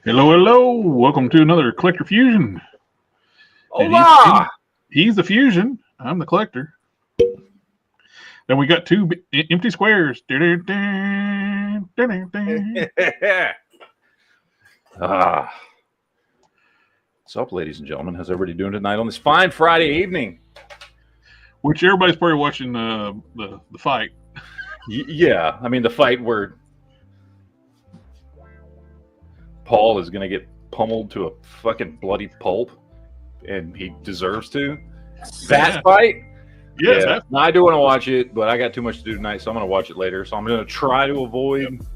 Hello, hello. Welcome to another Collector Fusion. Hola! He's the Fusion. I'm the Collector. Then we got two empty squares. What's up, ladies and gentlemen? How's everybody doing tonight on this fine Friday evening? Which everybody's probably watching the fight. Yeah, I mean the fight where Paul is going to get pummeled to a fucking bloody pulp, and he deserves to. That fight? Yes, yeah. I do want to watch it, but I got too much to do tonight, so I'm going to watch it later. So I'm going to try to avoid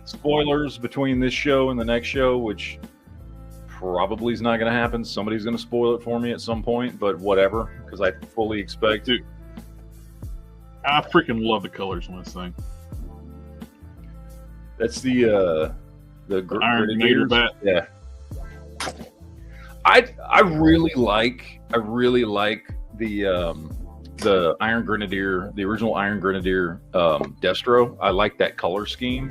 spoilers between this show and the next show, which probably is not going to happen. Somebody's going to spoil it for me at some point, but whatever, because I fully expect it. I freaking love the colors on this thing. That's the Iron Grenadier bat. Yeah. I really like the Iron Grenadier, the original Iron Grenadier Destro. I like that color scheme.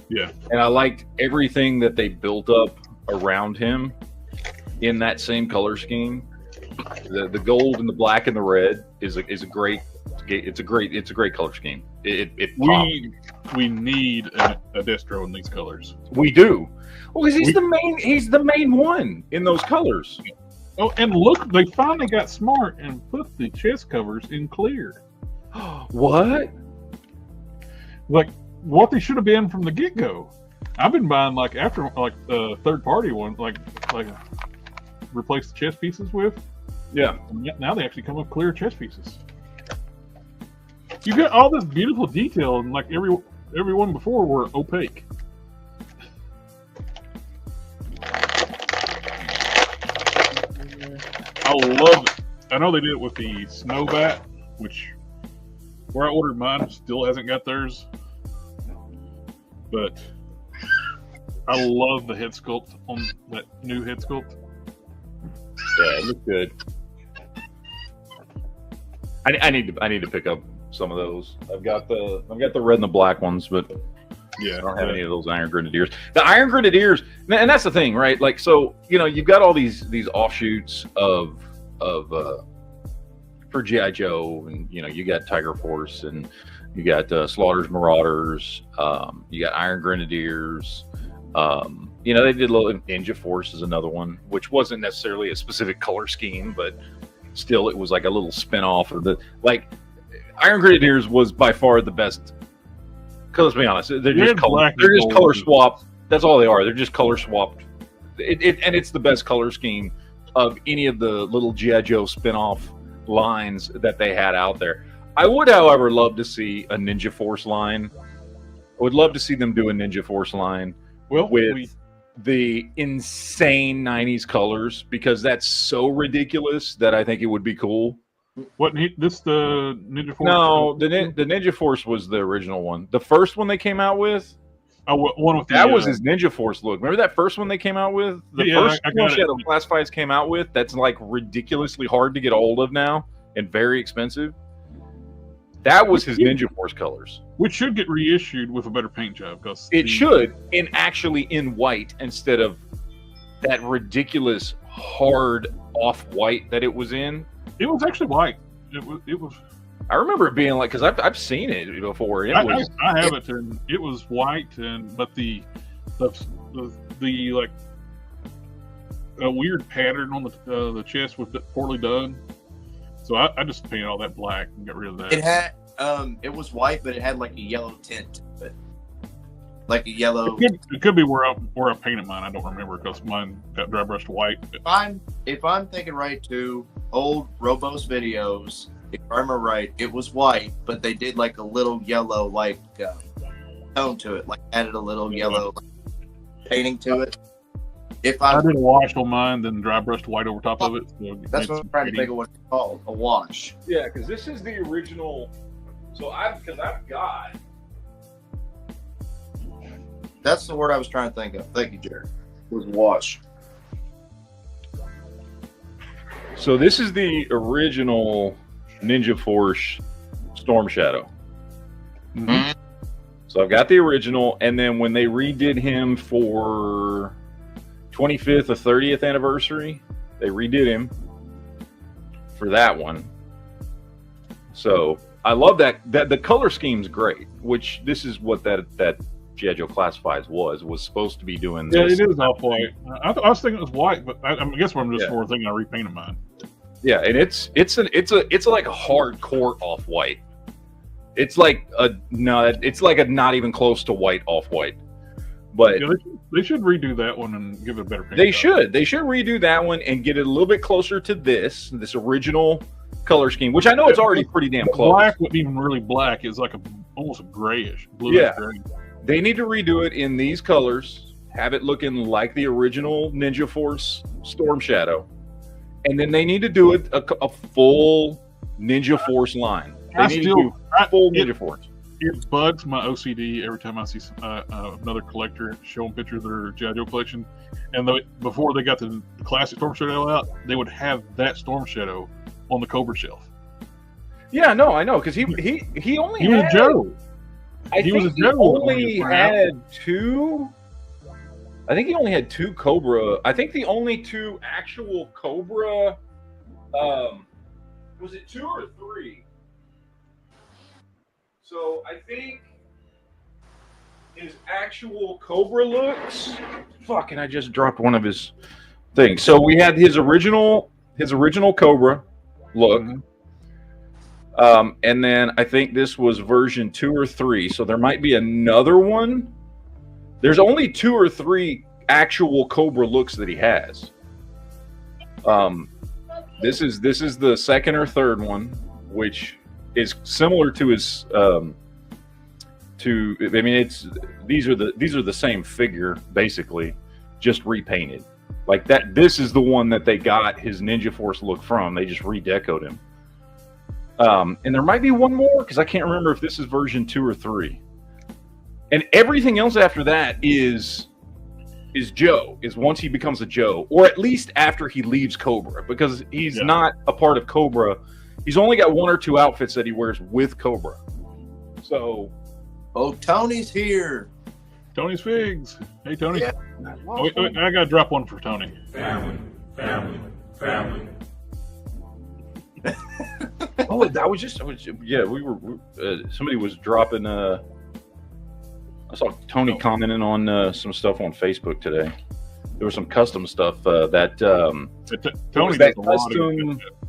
Yeah. And I liked everything that they built up around him in that same color scheme. The gold and the black and the red is a great color scheme. We need a Destro in these colors. We do. Well, because he's the main one in those colors. Oh, and look, they finally got smart and put the chest covers in clear. What? Like what they should have been from the get-go. I've been buying third party one, like replace the chest pieces with. Yeah. And now they actually come with clear chest pieces. You got all this beautiful detail, and like every one before were opaque. I love it. I know they did it with the snow bat, which where I ordered mine still hasn't got theirs. But I love the head sculpt on that new head sculpt. Yeah, it looks good. I need to pick up some of those. I've got the red and the black ones, but yeah, I don't have any of those Iron Grenadiers. The Iron Grenadiers, and that's the thing, right? Like, so you've got all these offshoots of for GI Joe, and you got Tiger Force, and you got Slaughter's Marauders, you got Iron Grenadiers. They did a little Ninja Force is another one, which wasn't necessarily a specific color scheme, but still it was like a little spin-off of the Iron Grenadiers was by far the best. Because let's be honest, they're just color swapped. That's all they are. They're just color swapped. And it's the best color scheme of any of the little GI Joe spin-off lines that they had out there. I would, however, love to see a Ninja Force line. I would love to see them do a Ninja Force line with the insane 90s colors, because that's so ridiculous that I think it would be cool. What this the Ninja Force? No, the Ninja Force was the original one. The first one they came out with. Oh, one with that was his Ninja Force look. Remember that first one they came out with? The first one Shadow Classifieds came out with. That's like ridiculously hard to get a hold of now and very expensive. That was his Ninja Force colors. Which should get reissued with a better paint job, because it should, and actually in white instead of that ridiculous hard off-white that it was in. It was actually white. It was. I remember it being like, because I've seen it before. I have it, and it was white, but the like a weird pattern on the chest was poorly done. So I just painted all that black and got rid of that. It had it was white, but it had like a yellow tint to it. Like a yellow. It could be where I painted mine. I don't remember, because mine got dry brushed white. If I'm thinking right, to old Robos videos, if I remember right, it was white, but they did like a little yellow tone to it, like added a little yellow painting to it. If I did a wash on mine, then dry brushed white over top of it. So that's what I'm trying to think of what it's called, a wash. Yeah, because this is the original. So I've got. That's the word I was trying to think of. Thank you, Jared. It was wash. So this is the original Ninja Force Storm Shadow. Mm-hmm. So I've got the original, and then when they redid him for 25th or 30th anniversary. They redid him for that one. So I love that the color scheme's great, which this is what that G.I. Joe Classifieds was supposed to be doing. Yeah, this. it is off white. I was thinking it was white, but I guess I'm just more thinking I repainted mine. Yeah, and it's like a hardcore off white. It's like it's like a not even close to white off white. But yeah, they should redo that one and give it a better paint. They should redo that one and get it a little bit closer to this original color scheme, which I know it's already pretty damn close. Black wasn't even really black. It's like almost a grayish, bluish gray. They need to redo it in these colors, have it looking like the original Ninja Force Storm Shadow, and then they need to do it a full Ninja Force line. They need to do full Ninja Force. It bugs my OCD every time I see another collector showing pictures of their G.I. Joe collection, and before they got the classic Storm Shadow out, they would have that Storm Shadow on the Cobra shelf. Yeah, no, I know, because he only was a Joe. He only had two. I think he only had two Cobra. I think the only two actual Cobra. Was it 2 or 3? So I think his actual Cobra looks. Fuck! And I just dropped one of his things. So we had his original Cobra look. Mm-hmm. And then I think this was version 2 or 3. So there might be another one. There's only 2 or 3 actual Cobra looks that he has. This is the second or third one, which is similar to his. These are the same figure basically, just repainted. Like that. This is the one that they got his Ninja Force look from. They just redecoed him. And there might be one more because I can't remember if this is version 2 or 3. And everything else after that is Joe, is once he becomes a Joe, or at least after he leaves Cobra, because he's not a part of Cobra. He's only got 1 or 2 outfits that he wears with Cobra. So, Tony's here. Tony's Figs. Hey, Tony. Yeah. Wait, I gotta drop one for Tony. Family. Oh, that was just, we were, somebody was dropping, I saw Tony commenting on some stuff on Facebook today. There was some custom stuff that, Tony that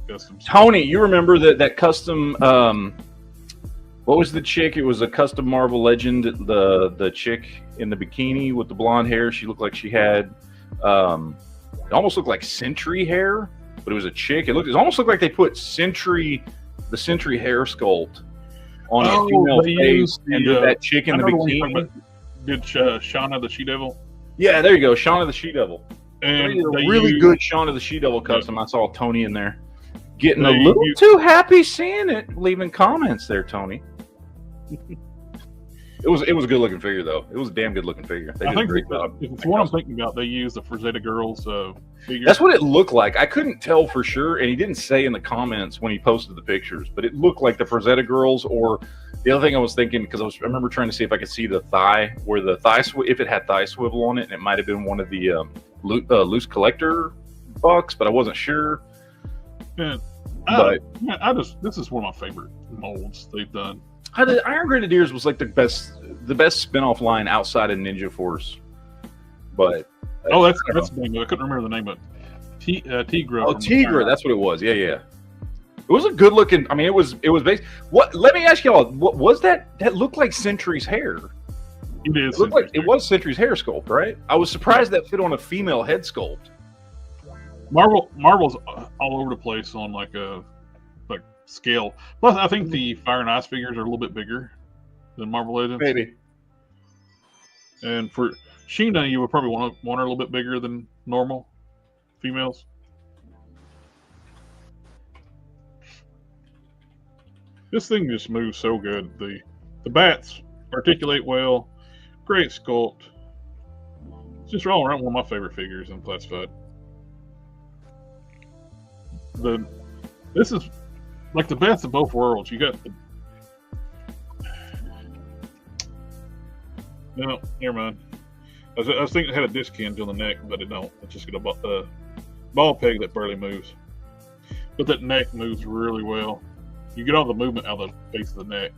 custom. Tony, you remember that custom, what was the chick? It was a custom Marvel Legend, the chick in the bikini with the blonde hair. She looked like she had, it almost looked like Sentry hair, but it was a chick. It almost looked like they put the Sentry hair sculpt on a female face, and that chick in the bikini. Did Shauna the She-Devil? Yeah, there you go, Shauna the She-Devil. And a really good Shauna the She-Devil custom. I saw Tony in there getting a little too happy seeing it, leaving comments there, Tony. It was a good looking figure though. It was a damn good looking figure. They did a great job. It's what I'm thinking about. They used the Frazetta Girls figure. That's what it looked like. I couldn't tell for sure, and he didn't say in the comments when he posted the pictures, but it looked like the Frazetta Girls. Or the other thing I was thinking, because I remember trying to see if I could see the thigh, where the thigh if it had thigh swivel on it, and it might have been one of the loose collector bucks, but I wasn't sure. Yeah, this is one of my favorite molds they've done. The Iron Grenadiers was like the best spin-off line outside of Ninja Force. But that's the name. I couldn't remember the name of it. Tigra. Oh, Tigra, that's what it was. Yeah. It was a good looking. I mean, it was based. What? Let me ask y'all. What was that? That looked like Sentry's hair. It is. It looked like it was Sentry's hair sculpt, right? I was surprised that fit on a female head sculpt. Marvel's all over the place on like scale. Plus, I think the Fire and Ice figures are a little bit bigger than Marvel Legends. Maybe. And for Sheena, you would probably want her a little bit bigger than normal females. This thing just moves so good. The bats articulate well. Great sculpt. It's just all around one of my favorite figures in Classified. This is like the best of both worlds. You got no, never mind. I was thinking it had a disc hinge on the neck, but it don't. It's just got a ball peg that barely moves. But that neck moves really well. You get all the movement out of the base of the neck.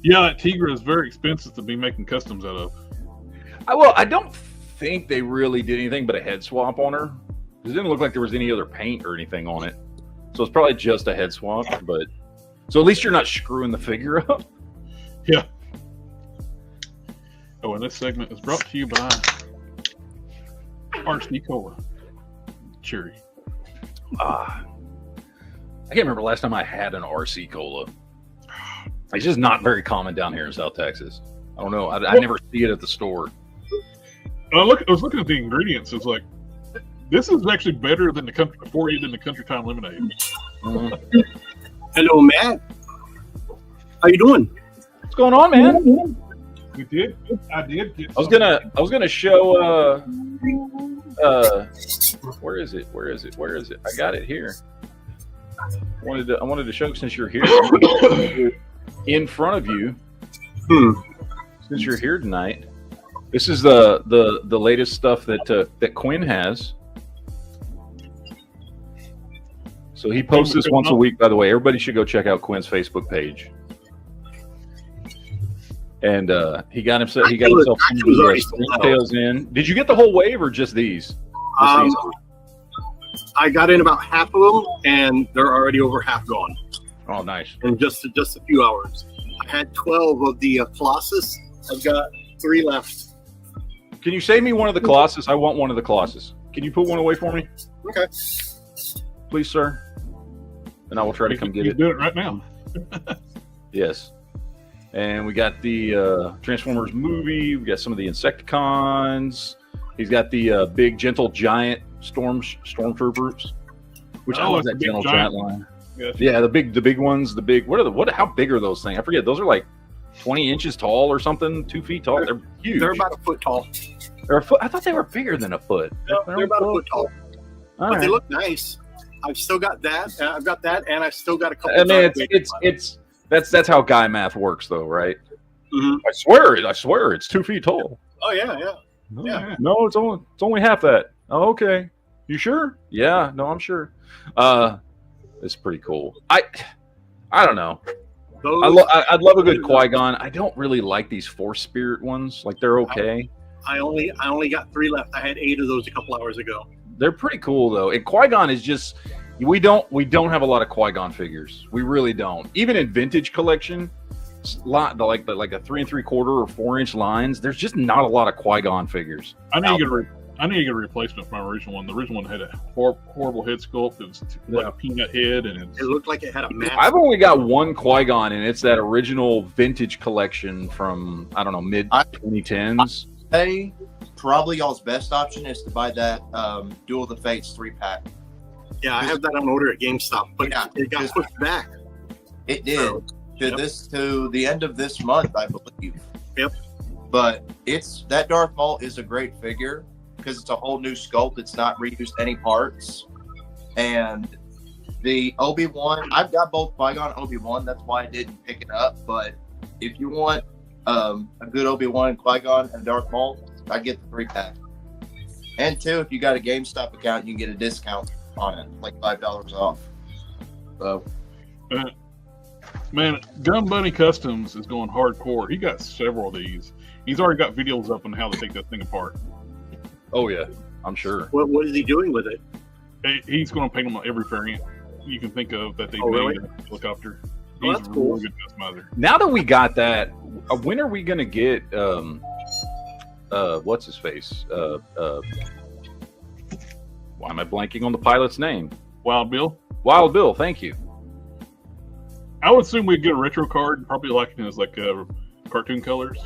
Yeah, that Tigra is very expensive to be making customs out of. Well, I don't think they really did anything but a head swap on her. It didn't look like there was any other paint or anything on it. So it's probably just a head swap, but so at least you're not screwing the figure up. Yeah. Oh, and this segment is brought to you by RC Cola. Cherry. I can't remember last time I had an RC Cola. It's just not very common down here in South Texas. I don't know. I never see it at the store. I was looking at the ingredients. It's like, this is actually better than the country before you than the Country Time Lemonade. Hello, Matt. How you doing? What's going on, man? You did? I did. I was gonna show. Where is it? I got it here. I wanted to show since you're here in front of you. Since you're here tonight, this is the latest stuff that Quinn has. So he posts this once a week. By the way, everybody should go check out Quinn's Facebook page. And he got himself some tails in. Did you get the whole wave or just these? I got in about half of them, and they're already over half gone. Oh, nice! In just a few hours. I had 12 of the Colossus. I've got 3 left. Can you save me one of the Colossus? I want one of the Colossus. Can you put one away for me? Okay. Please, sir. And I will try to come get it. Do it right now. Yes. And we got the Transformers movie. We got some of the Insecticons. He's got the big, gentle, giant stormtroopers, which I love that gentle, giant line. Yes. Yeah, the big ones. How big are those things? I forget. Those are like 20 inches tall or something, 2 feet tall. They're huge. They're about a foot tall. They're a foot. I thought they were bigger than a foot. No, they're about a foot tall. But they look nice. I've still got that. I've got that, and I've still got a couple. I mean, that's how guy math works, though, right? Mm-hmm. I swear, it's 2 feet tall. Oh yeah. No, it's only half that. Oh, okay. You sure? Yeah. No, I'm sure. It's pretty cool. I don't know. I'd love a good Qui-Gon. I don't really like these Force Spirit ones. Like, they're okay. I only got 3 left. I had 8 of those a couple hours ago. They're pretty cool though. And Qui-Gon is just we don't have a lot of Qui-Gon figures. We really don't. Even in vintage collection, like a 3 3/4 or 4-inch lines, there's just not a lot of Qui-Gon figures. I need to get a replacement for my original one. The original one had a horrible head sculpt. It was like a peanut head, and it looked like it had a mask. I've only got one Qui-Gon, and it's that original vintage collection from mid 2010s. Hey, probably y'all's best option is to buy that Duel of the Fates 3-pack. Yeah, I have that on order at GameStop, but it got pushed back. It did to the end of this month, I believe. Yep. But that Darth Maul is a great figure because it's a whole new sculpt. It's not reused any parts. And the Obi-Wan, I've got both Qui-Gon and Obi-Wan. That's why I didn't pick it up. But if you want a good Obi-Wan, Qui-Gon, and Darth Maul, I get the 3-pack. And 2, if you got a GameStop account, you can get a discount on it, like $5 off. So, man, Gun Bunny Customs is going hardcore. He got several of these. He's already got videos up on how to take that thing apart. Oh yeah, I'm sure. What is he doing with it? He's going to paint them on every variant you can think of that they made really? in a helicopter. Well, He's that's a cool. really good customizer. Now that we got that, when are we gonna get what's his face? Why am I blanking on the pilot's name? Wild Bill? Wild Bill, thank you. I would assume we'd get a retro card, probably like in his cartoon colors.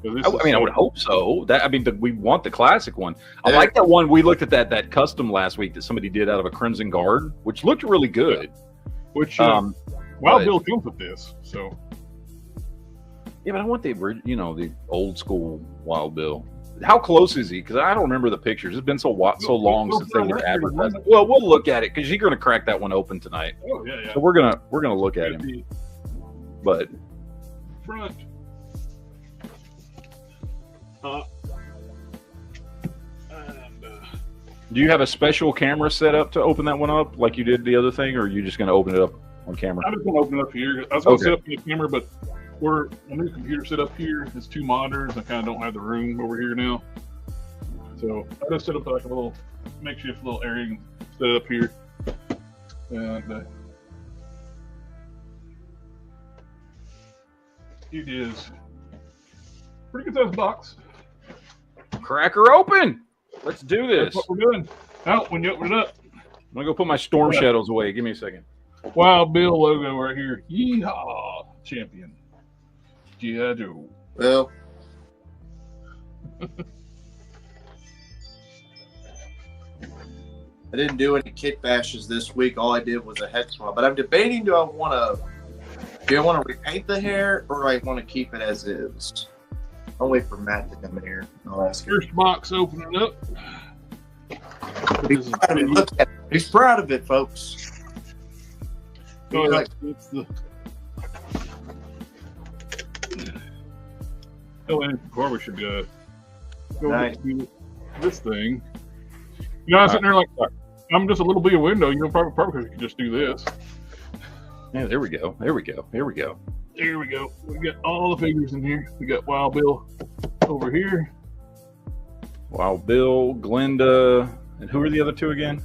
I would hope so. We want the classic one. I like that one. We looked at that custom last week that somebody did out of a Crimson Guard, which looked really good. Which Wild Bill comes with this, so. Yeah, but I want the old school Wild Bill. How close is he? Because I don't remember the pictures. It's been so long since they were advertised. Well, we'll look at it because you're going to crack that one open tonight. Oh yeah. So we're gonna look at him. But front. Do you have a special camera set up to open that one up like you did the other thing, or are you just going to open it up on camera? I'm just going to open it up here. I was going to set up the camera, but we're a new computer set up here. It's 2 monitors. I kind of don't have the room over here now. So I just set up like a little makeshift little area and set it up here. And it is pretty good size box. Cracker open. Let's do this. That's what we're doing. Oh, when you open it up, I'm going to go put my Storm Shadows away. Give me a second. Wild Bill logo right here. Yeehaw, champion. G.I. Joe. Well, I didn't do any kit bashes this week. All I did was a head swap. But I'm debating: do I want to repaint the hair, or do I want to keep it as is? I'll wait for Matt to come in here. I'll ask him. First box opening up. He's proud of it. Look at it. He's proud of it, folks. Oh, He's like, it's the before we should go Nice. do this thing. You know, I was sitting there like, I'm just a little bit of window. You know, probably could just do this. Yeah, there we go. There we go. Here we go. There we go. We got all the figures in here. We got Wild Bill over here. Wild Bill, Glenda, and who are the other two again?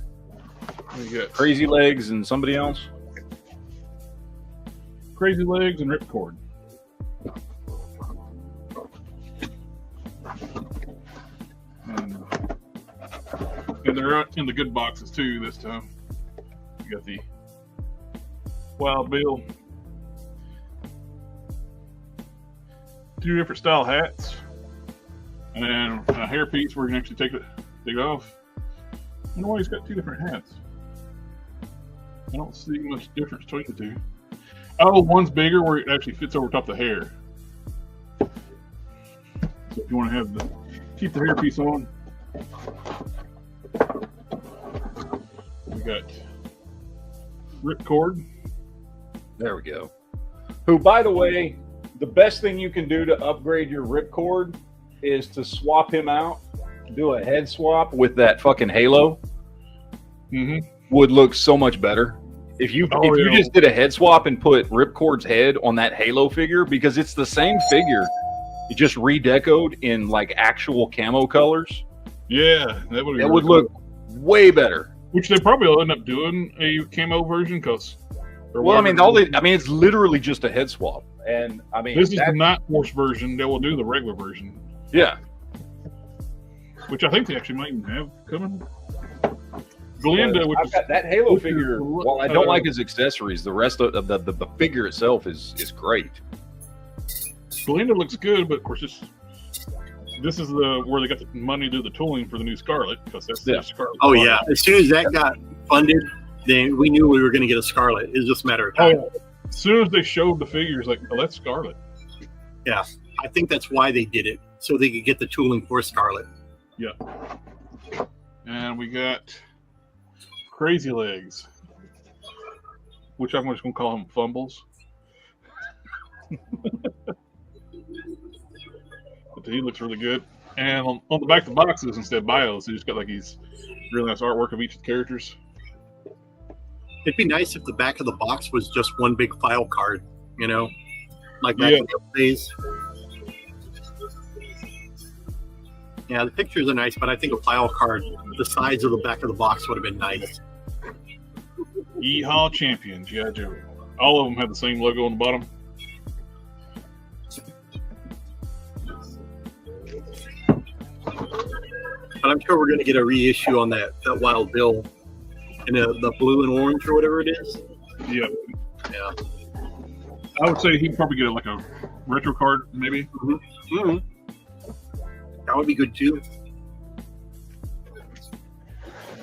We got Crazy Legs and somebody else. Crazy Legs and Ripcord. And they're in the good boxes too this time. You got the Wild Bill. 2 different style hats. And a hairpiece where you can actually take it off. I don't know why he's got 2 different hats. I don't see much difference between the 2. Oh, one's bigger where it actually fits over top of the hair. So if you want to keep the hairpiece on. We got Ripcord. There we go. Who, by the way, the best thing you can do to upgrade your Ripcord is to swap him out, do a head swap with that fucking halo. Mm-hmm. Would look so much better. If you just did a head swap and put Ripcord's head on that Halo figure, because it's the same figure, it just redecoed in like actual camo colors. Yeah, that would look way better. Which they probably will end up doing a camo version, because. Well, I mean, it's literally just a head swap, and I mean, this is the Night Force version. They will do the regular version. Yeah, which I think they actually might even have coming. Glenda, which I've got that Halo figure. While I don't like his accessories, the rest of the figure itself is great. Glenda looks good, but of course this is where they got the money to do the tooling for the new Scarlet, because that's the Scarlet. Oh yeah, as soon as that got funded, then we knew we were going to get a Scarlet. It's just a matter of time. Oh, as soon as they showed the figures, like, oh, that's Scarlet. Yeah, I think that's why they did it, so they could get the tooling for Scarlet. Yeah. And we got Crazy Legs, which I'm just going to call him Fumbles. But he looks really good. And on the back of the boxes, instead of bios, he just got like these really nice artwork of each of the characters. It'd be nice if the back of the box was just one big file card, you know, like back in the old days. Yeah, the pictures are nice, but I think a file card, the size of the back of the box would have been nice. Yeehaw Champion, G.I. Joe. All of them have the same logo on the bottom. But I'm sure we're going to get a reissue on that Wild Bill in the blue and orange or whatever it is. Yeah. Yeah. I would say he'd probably get like a retro card, maybe. Mm-hmm. Mm-hmm. That would be good too.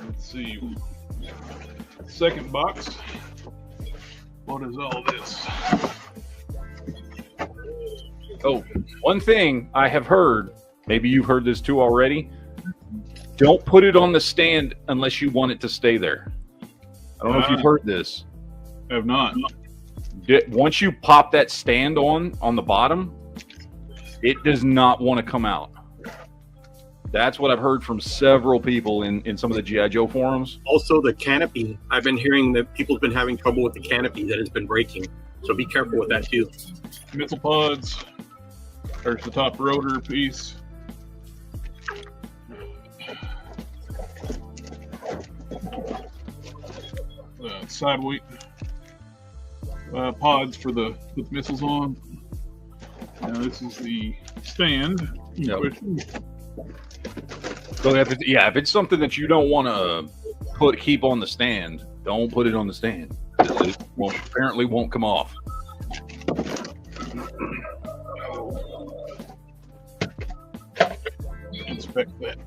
Let's see. Second box. What is all this? Oh, one thing I have heard, maybe you've heard this too already. Don't put it on the stand unless you want it to stay there. I don't know if you've heard this. I have not. once you pop that stand on the bottom, it does not want to come out. That's what I've heard from several people in some of the G.I. Joe forums. Also, the canopy. I've been hearing that people's been having trouble with the canopy that has been breaking. So be careful with that too. Missile pods. There's the top rotor piece. Side weight pods for the missiles on. Now this is the stand. Yep. So if it's something that you don't want to keep on the stand, don't put it on the stand. It apparently won't come off. Inspect that.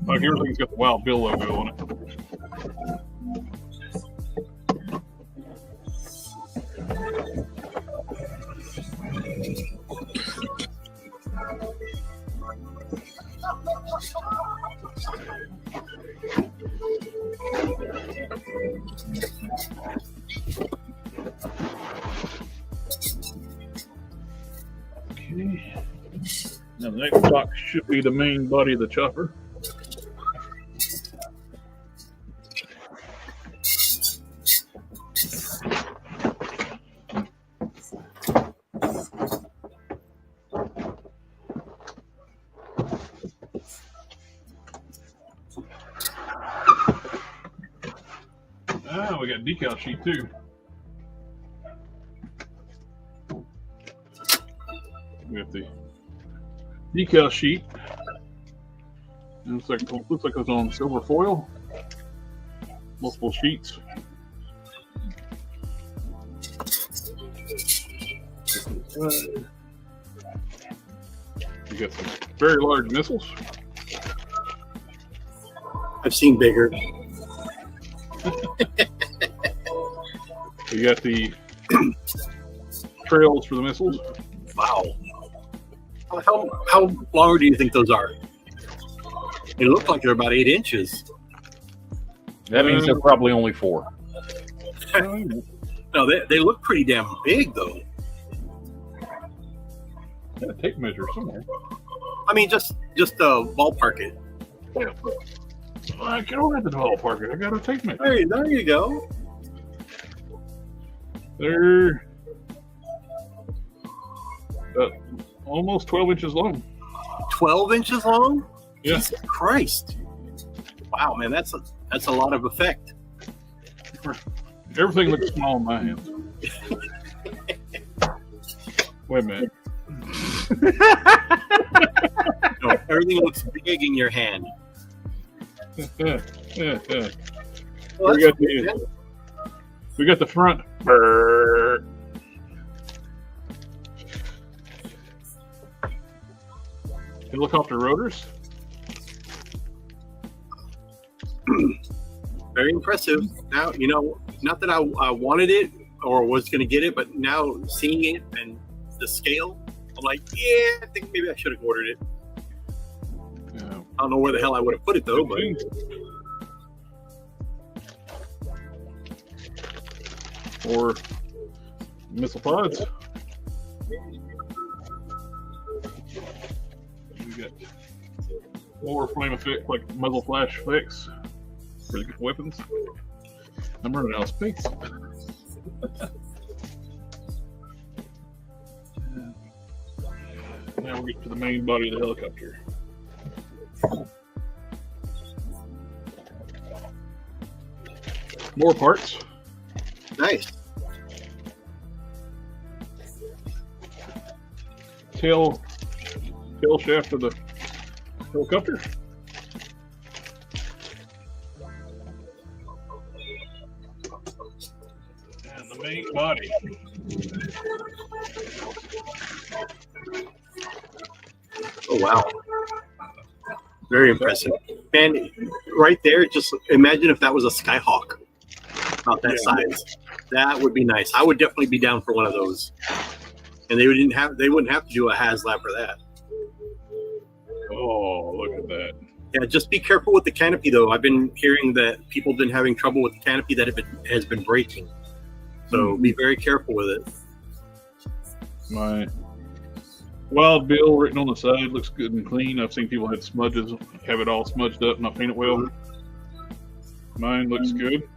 Like everything's got the Wild Bill logo on it. Okay. Now the next box should be the main body of the chopper. We got decal sheet too. We have the decal sheet. And looks like it's on silver foil. Multiple sheets. We got some very large missiles. I've seen bigger. We got the trails for the missiles. Wow. How long do you think those are? They look like they're about 8 inches. That means they're probably only 4. No, they look pretty damn big, though. Got a tape measure somewhere. I mean, just ballpark it. Yeah. I don't have the ballpark it. I got a tape measure. There you go. They're almost 12 inches long. 12 inches long? Yeah. Jesus Christ. Wow, man, that's a lot of effect. Everything looks small in my hands. Wait a minute. No, everything looks big in your hand. Well, Well, we got the front. Brrr. Helicopter rotors. very impressive. Now, not that I wanted it or was going to get it, but now seeing it and the scale, I'm like, yeah, I think maybe I should have ordered it. Yeah. I don't know where the hell I would have put it though, but or missile pods. We got more flame effect, like muzzle flash effects for the weapons. I'm running out of space. Now we get to the main body of the helicopter. More parts. nice. Tail shaft of the helicopter. And the main body. Oh wow, very impressive, man! Right there, just imagine if that was a Skyhawk, about that size. That would be nice. I would definitely be down for one of those. and they wouldn't have to do a HasLab for that. Oh, look at that. Yeah, just be careful with the canopy, though. I've been hearing that people have been having trouble with the canopy that has been breaking. So be very careful with it. My Wild Bill written on the side looks good and clean. I've seen people had smudges, have it all smudged up, not painted well. Mine looks good.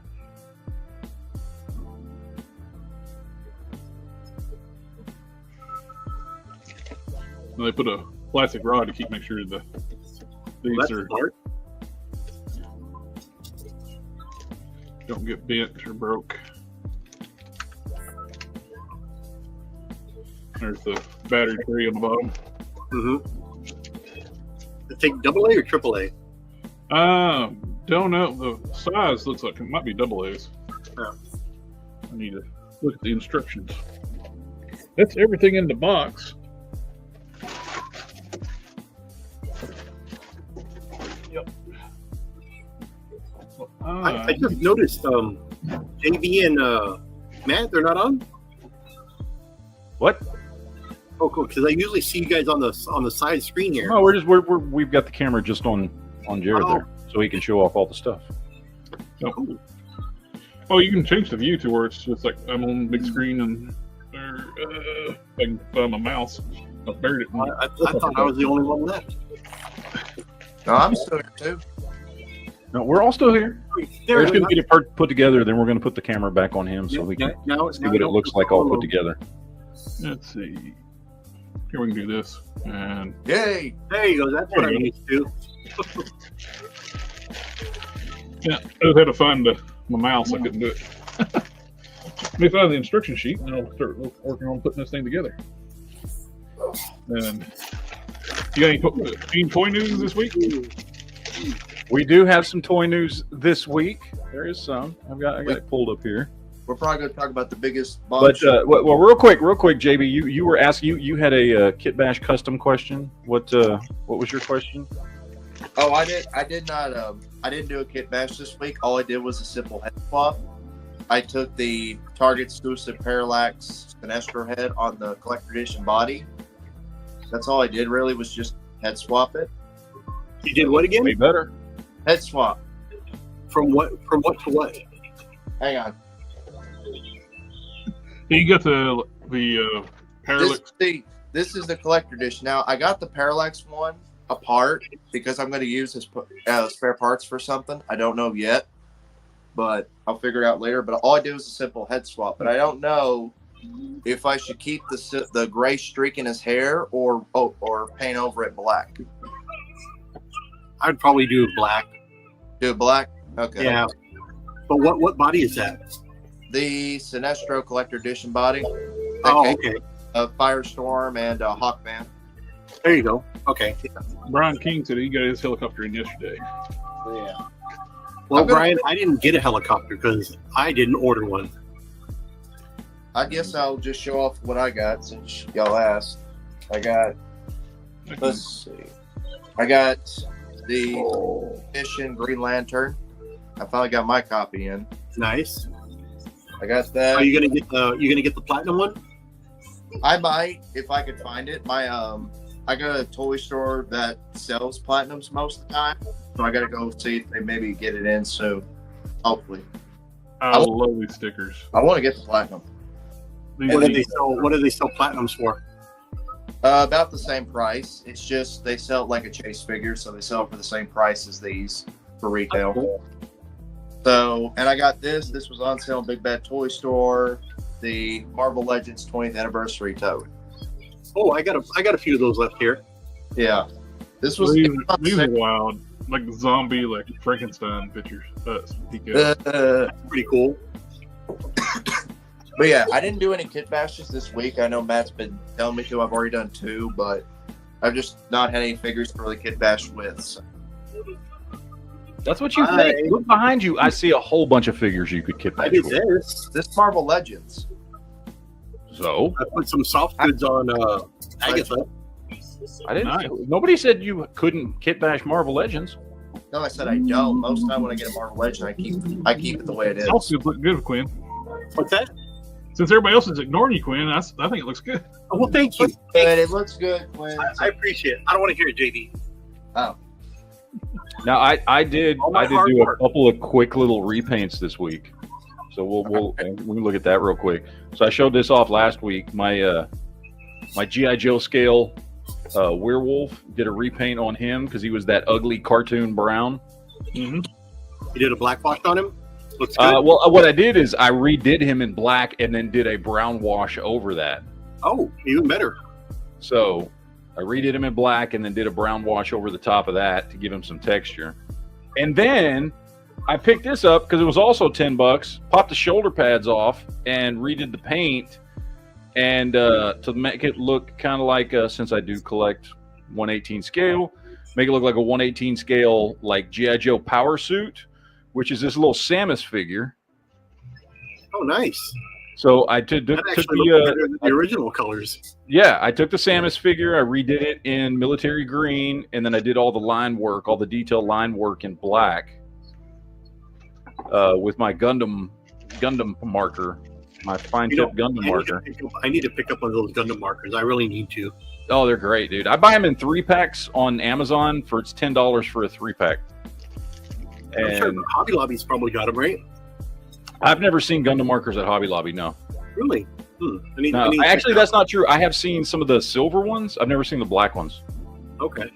And they put a plastic rod to make sure these are smart. Don't get bent or broke. There's the battery tray on the bottom. Mm-hmm. Take AA or AAA? Don't know. The size looks like it might be AA's. Yeah. I need to look at the instructions. That's everything in the box. Yep. I just noticed JB and Matt, they're not on. What? Oh, cool. Because I usually see you guys on the side screen here. No, we've got the camera just on Jared there, so he can show off all the stuff. Oh. Oh, you can change the view to where it's just like I'm on big screen and I can find my mouse. I buried it. I thought I was the only one left. No, I'm still here too. No, we're all still here. There's going to get it put together. Then we're going to put the camera back on him so we can see what it looks like all put together. Let's see. Here we can do this. And Yay! There you go. That's what I need to do. yeah, I just had to find my mouse. I couldn't do it. Let me find the instruction sheet, and I'll start working on putting this thing together. And you got any toy news this week? We do have some toy news this week. There is some. I got it pulled up here. We're probably going to talk about the biggest bomb. But well, real quick, JB, you were asking you had a Kit Bash custom question. What was your question? Oh, I did not. I didn't do a Kit Bash this week. All I did was a simple head swap. I took the Target exclusive Parallax Sinestro head on the collector edition body. That's all I did. Really was just head swap it. You did what again? Way better. Head swap. From what to what? Hang on. You got the Parallax. This is the collector edition. Now I got the Parallax one apart because I'm going to use his spare parts for something. I don't know yet, but I'll figure it out later. But all I did was a simple head swap. But I don't know if I should keep the gray streak in his hair or paint over it black. I'd probably do black. Do it black? Okay. Yeah. But what body is that? The Sinestro collector edition body. Oh, okay. Firestorm and Hawkman. There you go. Okay. Brian King said he got his helicopter in yesterday. Yeah. Well, Brian, I didn't get a helicopter because I didn't order one. I guess I'll just show off what I got since y'all asked. Let's see. I got the edition Green Lantern. I finally got my copy in. Nice. I got that. Are you gonna get the platinum one? I might if I could find it. I got a toy store that sells platinums most of the time, so I gotta go see if they maybe get it in soon. Hopefully. I love these stickers. I want to get the platinum. What do they sell platinums for? About the same price. It's just they sell it like a chase figure, so they sell it for the same price as these for retail. Cool. So, and I got this. This was on sale in Big Bad Toy Store. The Marvel Legends 20th anniversary tote. Oh, I got a few of those left here. Yeah, this was these are wild, like zombie, like Frankenstein pictures. That's pretty cool. But yeah, I didn't do any kit bashes this week. I know Matt's been telling me to. I've already done 2, but I've just not had any figures to really kit bash with. So. That's what you think. Look behind you. I see a whole bunch of figures you could kit bash. I did with. This Marvel Legends. So I put some soft goods on Agatha. I didn't. Nobody said you couldn't kit bash Marvel Legends. No, I said I don't. Most of the time when I get a Marvel Legend, I keep it the way it is. Soft goods look good, Quinn. What's that? Since everybody else is ignoring you, Quinn, I think it looks good. Oh, well, thank you. Good. It looks good, Quinn. I appreciate it. I don't want to hear it, JD. Oh. Now I did do a couple of quick little repaints this week, so we'll look at that real quick. So I showed this off last week. My GI Joe scale werewolf, did a repaint on him because he was that ugly cartoon brown. Mm-hmm. You did a black wash on him. Looks good. Well, what I did is I redid him in black and then did a brown wash over that. Oh, even better. So I redid him in black and then did a brown wash over the top of that to give him some texture. And then I picked this up because it was also $10, popped the shoulder pads off and redid the paint. And to make it look kind of like, since I do collect 1/18 scale, make it look like a 1/18 scale, like G.I. Joe power suit, which is this little Samus figure. Oh, nice. So I took the original colors. Yeah, I took the Samus figure, I redid it in military green, and then I did all the line work, all the detail line work in black with my Gundam marker, my fine tip Gundam marker. I need to pick up one of those Gundam markers. I really need to. Oh, they're great, dude. I buy them in 3-packs on Amazon for it's $10 for a 3-pack. I'm sure Hobby Lobby's probably got them, right? I've never seen Gundam markers at Hobby Lobby, no. Really? Actually, that's not true. I have seen some of the silver ones. I've never seen the black ones. Okay.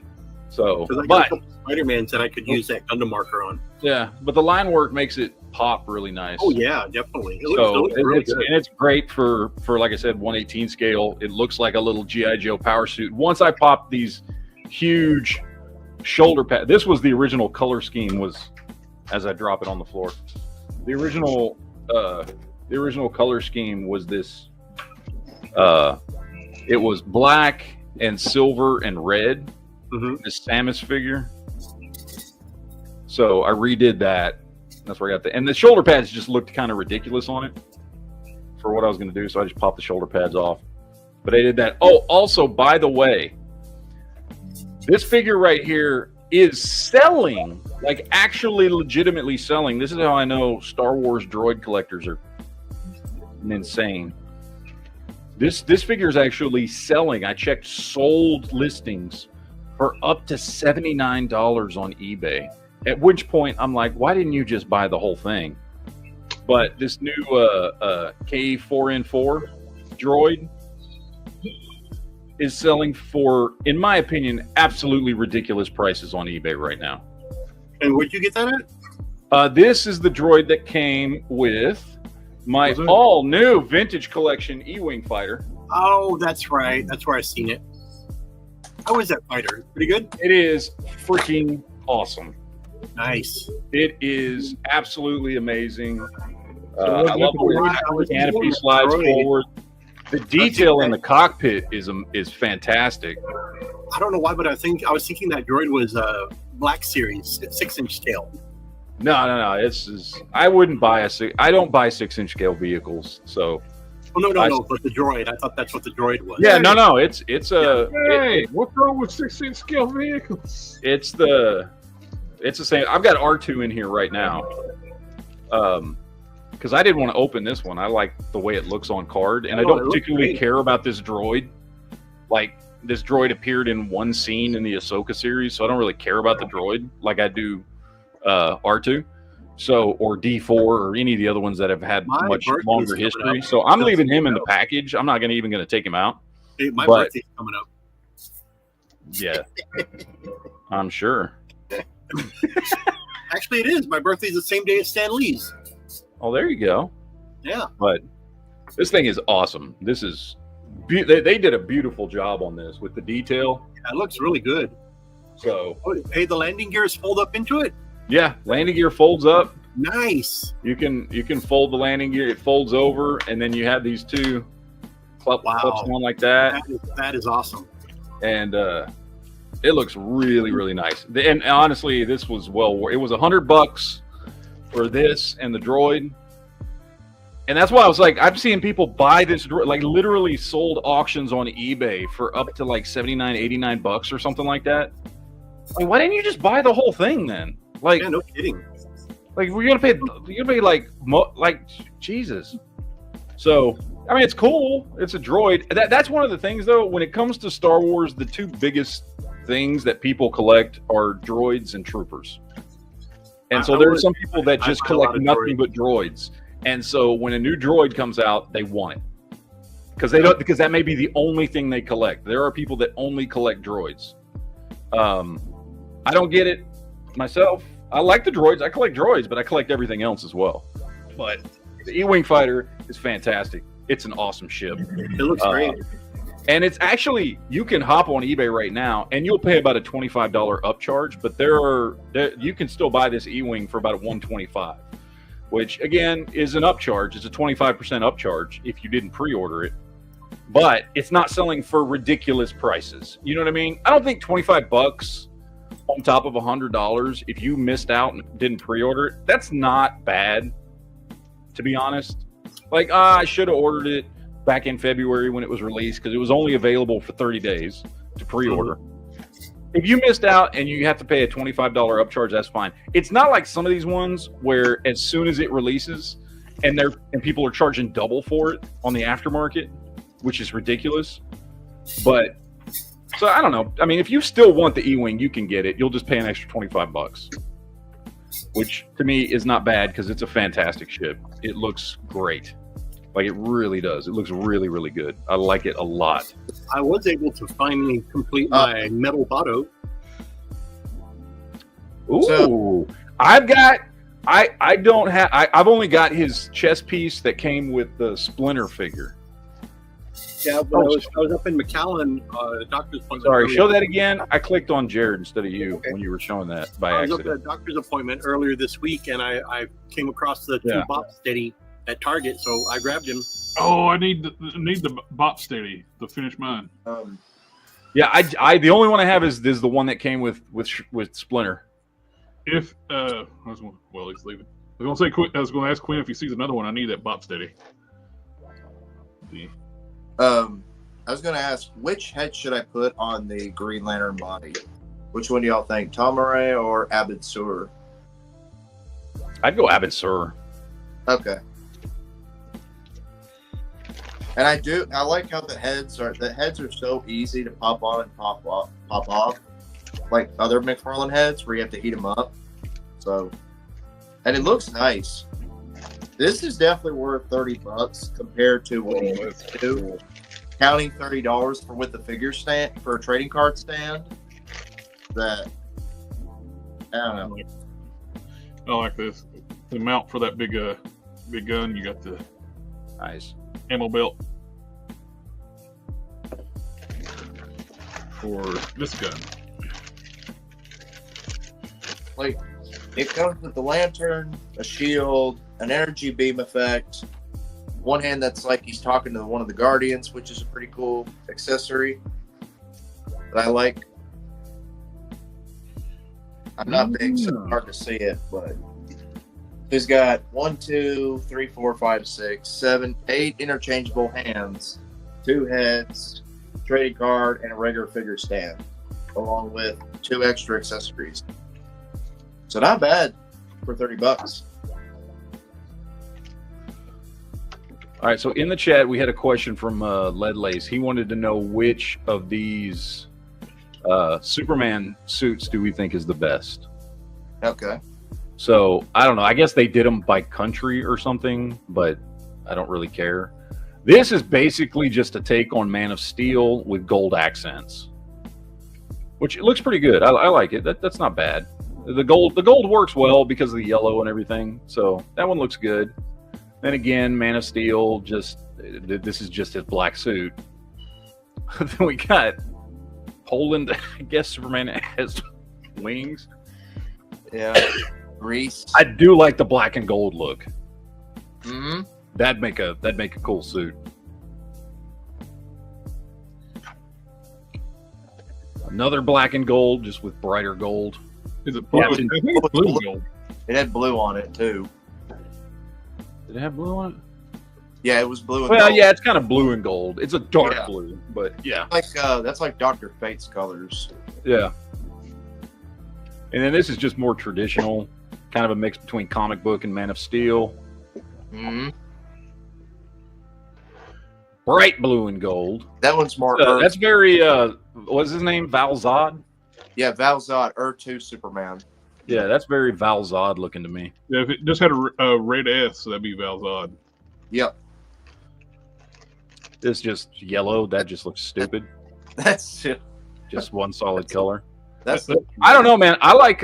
So, but Spider-Man said I could use that Gundam marker on. Yeah, but the line work makes it pop really nice. Oh yeah, definitely. It looks really good. And it's great for like I said, 1/18 scale. It looks like a little G.I. Joe power suit. Once I popped these huge shoulder pads, this was the original color scheme. Was as I drop it on the floor. The original color scheme was this. It was black and silver and red. Mm-hmm. This Samus figure. So I redid that. That's where I got and the shoulder pads just looked kind of ridiculous on it for what I was going to do. So I just popped the shoulder pads off. But I did that. Oh, also, by the way, this figure right here is selling, like actually legitimately selling. This is how I know Star Wars droid collectors are insane. This figure is actually selling. I checked sold listings for up to $79 on eBay. At which point I'm like, why didn't you just buy the whole thing? But this new K4N4 droid is selling for, in my opinion, absolutely ridiculous prices on eBay right now. And where'd you get that at? This is the droid that came with my all-new vintage collection E-Wing fighter. Oh, that's right. That's where I seen it. How is that fighter? Pretty good? It is freaking awesome. Nice. It is absolutely amazing. I love the way the canopy slides forward. The detail in the cockpit is fantastic. I don't know why, but I was thinking that droid was Black Series 6-inch scale. No. I wouldn't buy I don't buy 6-inch scale vehicles. So. Oh no! But the droid. I thought that's what the droid was. Yeah, no. It's a. Hey, what's wrong with 6-inch scale vehicles? It's the same. I've got R2 in here right now. Because I didn't want to open this one. I like the way it looks on card, and I don't particularly care about this droid. Like, this droid appeared in one scene in the Ahsoka series, so I don't really care about the droid like I do R2. So, or D4 or any of the other ones that have had much longer history. So I'm leaving him in the package. I'm not even going to take him out. Hey, my birthday's coming up. Yeah, I'm sure. Actually, it is. My birthday's the same day as Stan Lee's. Oh, there you go. Yeah. But this thing is awesome. This is they did a beautiful job on this with the detail. Yeah, it looks really good. So, hey, the landing gears fold up into it. Yeah, landing gear folds up. Nice. You can fold the landing gear. It folds over, and then you have these two clips on like that. That is awesome. And it looks really, really nice. And honestly, this was it was $100 for this and the droid. And that's why I was like, I'm seeing people buy this droid, like literally sold auctions on eBay for up to like $79, $89 or something like that. Like, why didn't you just buy the whole thing then? Like, yeah, no kidding. Like, you're gonna pay like Jesus. So, I mean, it's cool. It's a droid. That's one of the things, though, when it comes to Star Wars, the two biggest things that people collect are droids and troopers. And so there are some people that just collect nothing but droids. And so when a new droid comes out, they want it. Because that may be the only thing they collect. There are people that only collect droids. I don't get it myself. I like the droids. I collect droids, but I collect everything else as well. But the E-Wing fighter is fantastic. It's an awesome ship. It looks great. And it's actually, you can hop on eBay right now, and you'll pay about a $25 upcharge. But you can still buy this E-Wing for about $125, which again is an upcharge. It's a 25% upcharge if you didn't pre-order it. But it's not selling for ridiculous prices. You know what I mean? I don't think $25 on top of $100, if you missed out and didn't pre-order it, that's not bad, to be honest. Like, I should have ordered it back in February when it was released because it was only available for 30 days to pre-order. If you missed out and you have to pay a $25 upcharge, that's fine. It's not like some of these ones where as soon as it releases and people are charging double for it on the aftermarket, which is ridiculous. But so I don't know. I mean, if you still want the E-Wing, you can get it. You'll just pay an extra $25, which to me is not bad because it's a fantastic ship. It looks great. Like, it really does. It looks really, really good. I like it a lot. I was able to finally complete my metal Botto. Ooh, I've only got his chest piece that came with the Splinter figure. Yeah, but I was up in McAllen, doctor's appointment. Sorry, show that again. I clicked on Jared instead of you when you were showing that by accident. I was up at a doctor's appointment earlier this week, and I came across the two Bop Steady at Target, so I grabbed him. Oh, I need the Bop Steady to finish mine. Yeah, I the only one I have is the one that came with Splinter. If he's leaving. I was going to ask Quinn if he sees another one. I need that Bop Steady. I was going to ask, which head should I put on the Green Lantern body? Which one do y'all think, Tomaré or Abed Sur? I'd go Abed Sur. Okay. And I like how the heads are so easy to pop on and pop off, like other McFarlane heads where you have to heat them up. So, and it looks nice. This is definitely worth $30 compared to what you used to do. Counting $30 for with the figure stand for a trading card stand. That I don't know. I like this. The mount for that big gun. You got the nice ammo belt for this gun. Like, it comes with the lantern, a shield, an energy beam effect. One hand that's like he's talking to one of the Guardians, which is a pretty cool accessory that I like. I'm not big, so it's hard to see it, but he's got 1, 2, 3, 4, 5, 6, 7, 8 interchangeable hands, 2 heads, trading card, and a regular figure stand, along with 2 extra accessories. So not bad for $30. All right, so in the chat, we had a question from Lead Lace. He wanted to know which of these Superman suits do we think is the best? Okay. So, I don't know. I guess they did them by country or something, but I don't really care. This is basically just a take on Man of Steel with gold accents, which it looks pretty good. I like it. That's not bad. The gold works well because of the yellow and everything, so that one looks good. Then again, Man of Steel, this is just his black suit. Then we got Poland. I guess Superman has wings. Yeah, Reese. I do like the black and gold look. Mm-hmm. That'd make a cool suit. Another black and gold, just with brighter gold. Is it blue? I think it's blue gold. It had blue on it too. Did it have blue on it? Yeah, it was blue and well, gold. yeah, it's kind of blue and gold. It's a dark blue, but yeah. That's like Dr. Fate's colors. Yeah. And then this is just more traditional, kind of a mix between comic book and Man of Steel. Mm-hmm. bright blue and gold. That one's more. That's very. What's his name? Val-Zod. Yeah, Val-Zod, Earth 2 Superman. Yeah, that's very Val-Zod looking to me. Yeah, if it just had a red S, that'd be Val-Zod. Yep. This just yellow. That just looks stupid. That's just one solid color. I don't know, man. I like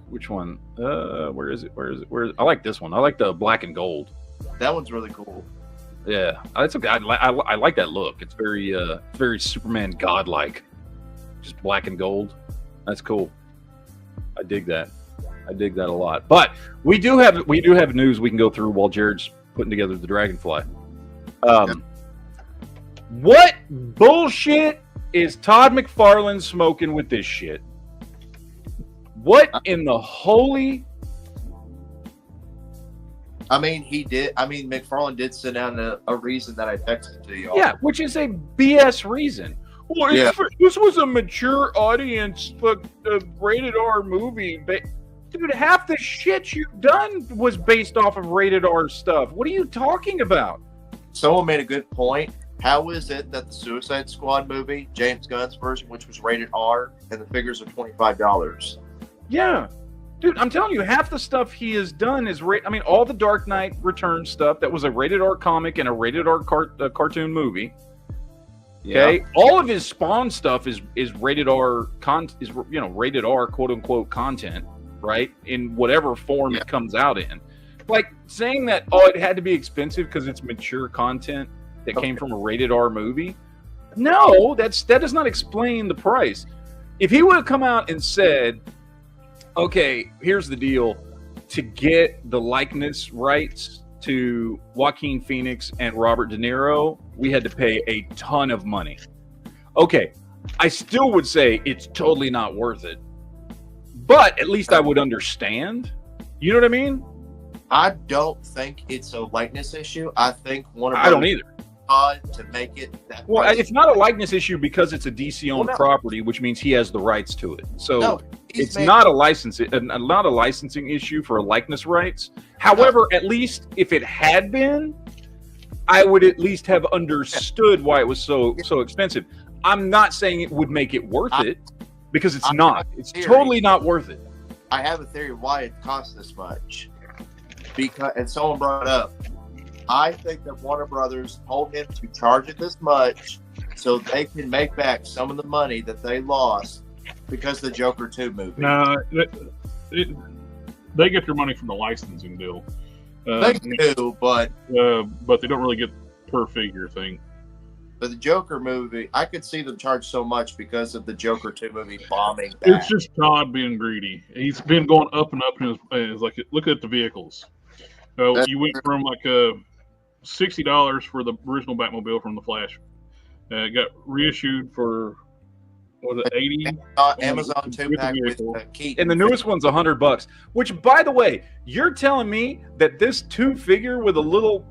which one? Where is it? I like this one. I like the black and gold. That one's really cool. Yeah, it's okay. I like that look. It's very Superman godlike. Just black and gold. That's cool. I dig that. I dig that a lot. But we do have news we can go through while Jared's putting together the Dragonfly. What bullshit is Todd McFarlane smoking with this shit? What in the holy? I mean, McFarlane did send out a reason that I texted to y'all. Yeah, which is a BS reason. Well, this was a mature audience, but a rated R movie. Dude, half the shit you've done was based off of rated R stuff. What are you talking about? Someone made a good point. How is it that the Suicide Squad movie, James Gunn's version, which was rated R, and the figures are $25? Yeah. Dude, I'm telling you, half the stuff he has done is all the Dark Knight Returns stuff that was a rated R comic and a rated R cartoon movie. Okay, all of his Spawn stuff is rated R rated R quote unquote content, right? In whatever form it comes out in. Like saying that it had to be expensive because it's mature content that came from a rated R movie. No, that does not explain the price. If he would have come out and said, okay, here's the deal, to get the likeness rights to Joaquin Phoenix and Robert De Niro, we had to pay a ton of money. Okay, I still would say it's totally not worth it, but at least I would understand. You know what I mean? I don't think it's a likeness issue. I think I don't either. To make it that well, price. It's not a likeness issue because it's a DC-owned property, which means he has the rights to it. So it's not a licensing issue for likeness rights. However, at least if it had been, I would at least have understood why it was so expensive. I'm not saying it would make it worth it because it's not. It's totally not worth it. I have a theory why it costs this much. And someone brought it up. I think that Warner Brothers told him to charge it this much so they can make back some of the money that they lost because of the Joker 2 movie. No, they get their money from the licensing deal. They do, but they don't really get per figure thing. But the Joker movie, I could see them charge so much because of the Joker 2 movie bombing back. It's just Todd being greedy. He's been going up and up in his like, look at the vehicles. You went from like $60 for the original Batmobile from the Flash. It got reissued for was it $80? Amazon 2-pack with Keaton. And the newest one's $100. Which, by the way, you're telling me that this 2-figure with a little,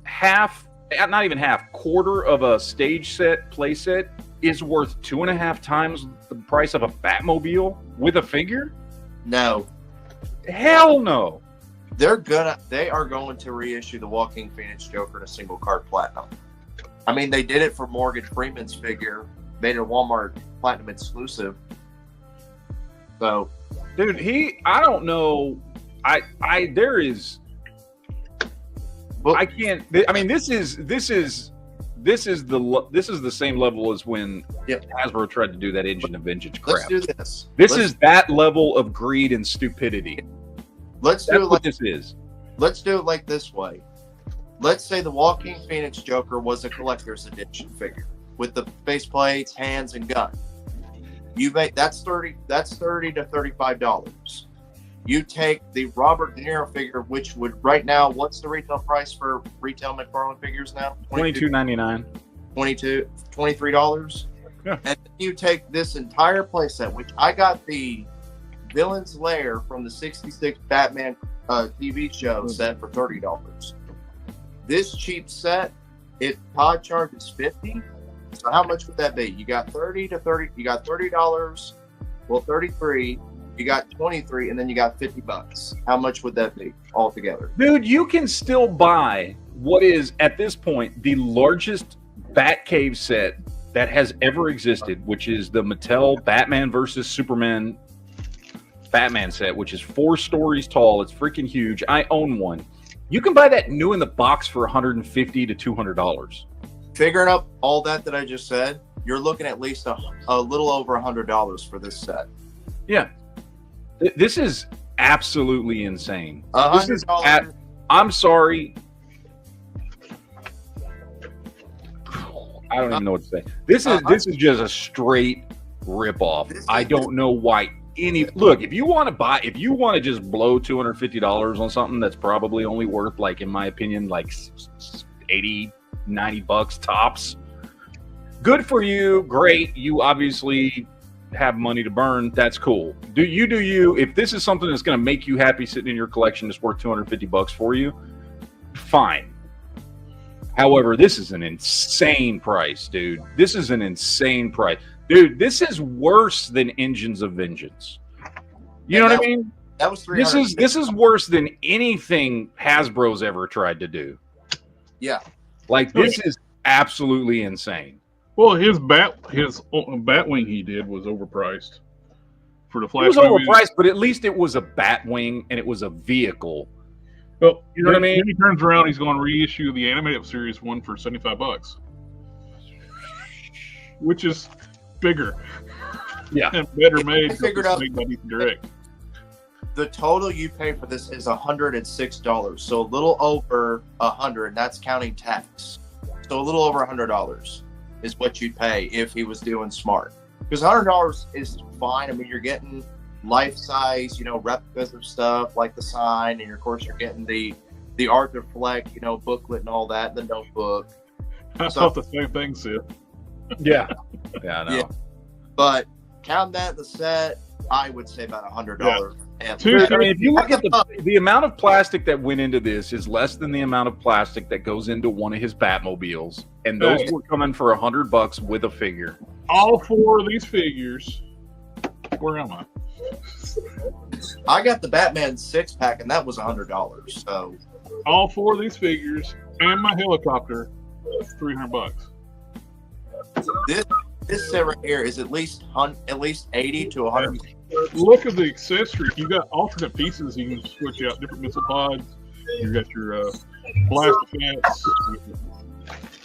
half, not even half, quarter of a stage set, play set is worth 2.5 times the price of a Batmobile with a figure? No. Hell no. They are going to reissue the Joaquin Phoenix Joker in a single card platinum. I mean, they did it for Morgan Freeman's figure, made it a Walmart platinum exclusive. So, dude, I don't know. There is. But, I can't. I mean, this is the same level as when Hasbro tried to do that Engine of Vengeance crap. Let's do this. This is that level of greed and stupidity. Let's do it like this way. Let's say the Joaquin Phoenix Joker was a collector's edition figure with the faceplates, hands, and gun. You make that's $30 to $35. You take the Robert De Niro figure, which would right now, what's the retail price for retail McFarlane figures now? $22.99. $23. Yeah. And then you take this entire playset, which I got the Villain's Lair from the '66 Batman TV show set for $30. This cheap set, if Todd charges $50, so how much would that be? You got $30. You got $30. Well, $33. You got $23, and then you got $50. How much would that be altogether? Dude, you can still buy what is at this point the largest Batcave set that has ever existed, which is the Mattel Batman versus Superman Batman set, which is 4 stories tall. It's freaking huge. I own one. You can buy that new in the box for $150 to $200. Figuring up all that I just said, you're looking at least a little over $100 for this set. Yeah, this is absolutely insane. $100. I'm sorry. I don't even know what to say. This is just a straight ripoff. I don't know why look, if you want to just blow $250 on something that's probably only worth, like, in my opinion, like $80-$90 tops, good for you. Great. You obviously have money to burn. That's cool. Do you. If this is something that's going to make you happy sitting in your collection, that's worth $250 for you, fine. However, this is an insane price, dude. This is an insane price. Dude, this is worse than Engines of Vengeance. You know what I mean? That was this is worse than anything Hasbro's ever tried to do. Yeah. Like, this is absolutely insane. Well, his Batwing he did was overpriced for the Flash. It was overpriced, but at least it was a Batwing and it was a vehicle. Well, you know what I mean? Then he turns around, he's going to reissue the animated series one for $75, which is bigger, and better made. I figured out direct. The total you pay for this is $106, so a little over $100. That's counting tax. So a little over $100 is what you'd pay if he was doing smart. Because $100 is fine. I mean, you're getting life-size, replicas of stuff like the sign, and of course you're getting the Arthur Fleck, booklet and all that, the notebook. I thought the same thing, Sid. Yeah, I know. Yeah. But count that the set, I would say about $100. Yeah. I mean, if you look at the amount of plastic that went into this is less than the amount of plastic that goes into one of his Batmobiles, and those were coming for $100 with a figure. All 4 of these figures. Where am I? I got the Batman 6-pack, and that was $100. So all 4 of these figures and my helicopter, $300. This set right here is at least 80 to 100. Look at the accessories. You got alternate pieces. You can switch out different missile pods. You got your blast defense.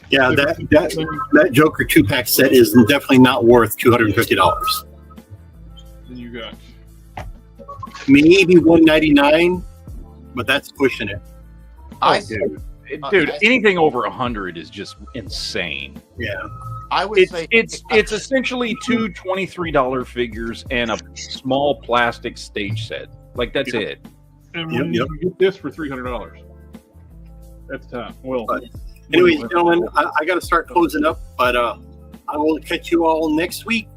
Yeah, that Joker 2-pack set is definitely not worth $250. Then you got maybe $199, but that's pushing it. Dude, anything over 100 is just insane. Yeah, I would say it's essentially 2 $23 figures and a small plastic stage set. Like, that's it. And when you get this for $300, that's time. Well, anyways, gentlemen, I got to start closing up, but I will catch you all next week.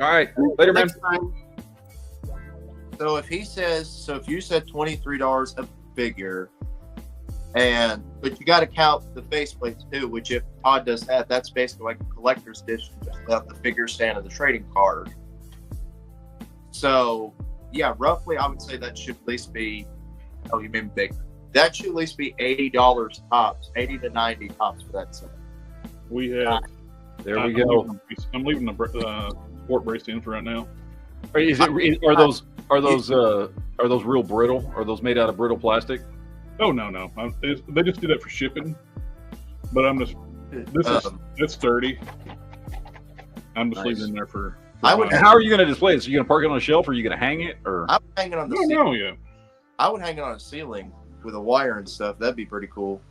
All right, later, man. So if you said $23 a figure, but you got to count the faceplates too, which if Todd does that, that's basically like a collector's edition, just without the figure stand and the trading card. So yeah, roughly I would say that should at least be, oh, you mean big? That should at least be $80 tops, 80 to 90 tops for that set. We have. There we go. I'm leaving the port brace in for right now. Are those real brittle? Are those made out of brittle plastic? Oh no. They just do that for shipping. But I'm just it's sturdy. I'm just leaving it in there for how are you going to display this? Are you going to park it on a shelf, or are you going to hang it? Or I'm hanging on the ceiling. No, yeah. I would hang it on a ceiling with a wire and stuff. That'd be pretty cool.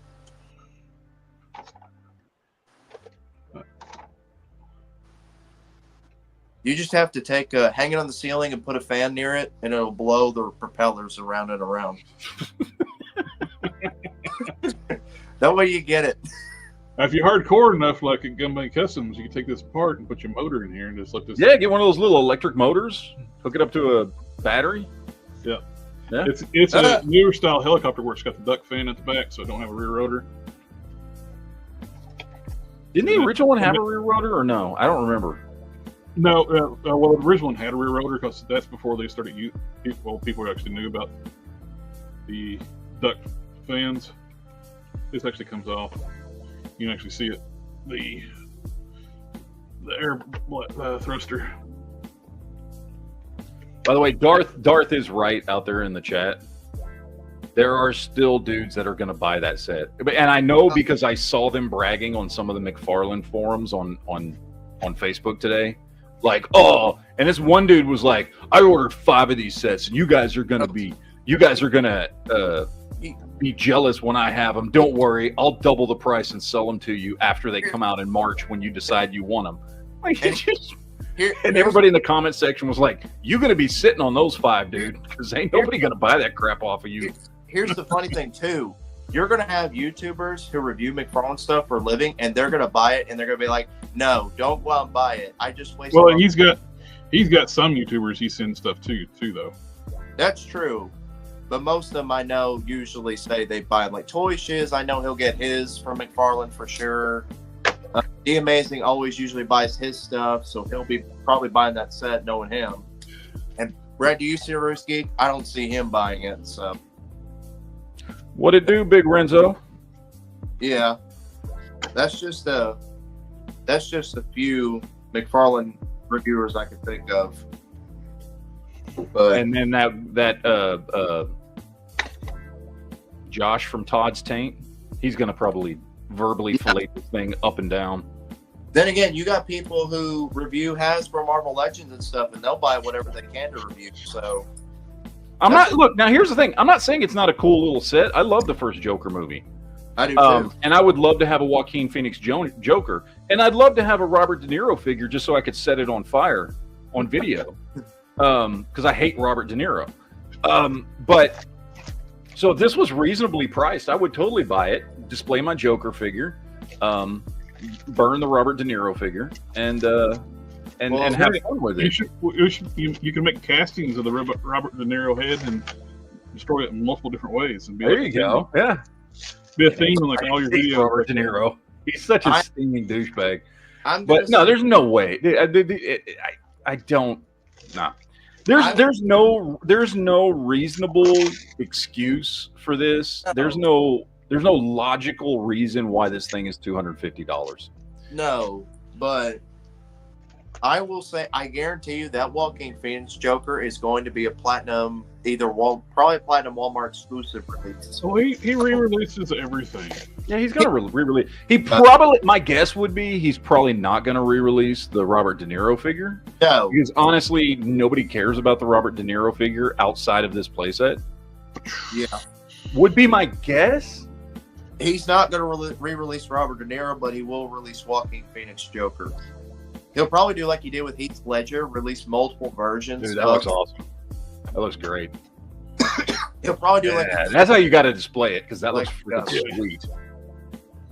You just have to hang it on the ceiling and put a fan near it, and it'll blow the propellers around and around. That way you get it. If you're hardcore enough, like at Gunbang Customs, you can take this apart and put your motor in here and just let this. Yeah, get one of those little electric motors, hook it up to a battery. Yeah. It's a newer style helicopter where it's got the duck fan at the back, so it don't have a rear rotor. Didn't the original one have a rear rotor, or no? I don't remember. No, well, the original one had a rear rotor because that's before they started people actually knew about the duct fans. This actually comes off. You can actually see it. The air thruster. By the way, Darth is right out there in the chat. There are still dudes that are going to buy that set, and I know because I saw them bragging on some of the McFarlane forums on Facebook today. Like, oh, and this one dude was like, I ordered 5 of these sets, and you guys are gonna be jealous when I have them. Don't worry, I'll double the price and sell them to you after they come out in March when you decide you want them. Like, and everybody in the comment section was like, "You gonna be sitting on those 5, dude? Because ain't nobody gonna buy that crap off of you." Here's the funny thing too. You're gonna have YouTubers who review McFarlane stuff for a living, and they're gonna buy it, and they're gonna be like, "No, don't go out and buy it. I just wasted." Well, he's got some YouTubers he sends stuff to too, though. That's true, but most of them I know usually say they buy like Toy Shiz. I know he'll get his from McFarlane for sure. The Amazing always usually buys his stuff, so he'll be probably buying that set, knowing him. And Brad, do you see Roost Geek? I don't see him buying it, so. What it do, Big Renzo? Yeah, that's just a few McFarlane reviewers I can think of. But And then that Josh from Todd's Taint, he's gonna probably verbally fillet this thing up and down. then again, you got people who review Hasbro Marvel Legends and stuff, and they'll buy whatever they can to review. So Look, now here's the thing. I'm not saying it's not a cool little set. I love the first Joker movie. I do too. And I would love to have a Joaquin Phoenix Joker. And I'd love to have a Robert De Niro figure just so I could set it on fire on video. Because I hate Robert De Niro. But so if this was reasonably priced, I would totally buy it, display my Joker figure, burn the Robert De Niro figure, and have fun with it. You can make castings of the Robert De Niro head and destroy it in multiple different ways. And be There like, you go. Yeah. Be a theme in like all your videos. Robert De Niro. He's such a steaming douchebag. But no, there's no way. I don't. Nah. There's no reasonable excuse for this. There's no logical reason why this thing is $250. No, but I will say, I guarantee you that Joaquin Phoenix Joker is going to be a platinum, probably platinum Walmart exclusive release. So he re-releases everything. Yeah, he's gonna re-release. He probably, my guess would be, he's probably not gonna re-release the Robert De Niro figure. No, Because honestly, nobody cares about the Robert De Niro figure outside of this playset. yeah, Would be my guess. he's not going to re-release Robert De Niro, but he will release Joaquin Phoenix Joker. He'll probably do like he did with Heath Ledger, release multiple versions. Dude, that looks awesome. That looks great. He'll probably do That's how you got to display it, because that looks Like, freaking sweet.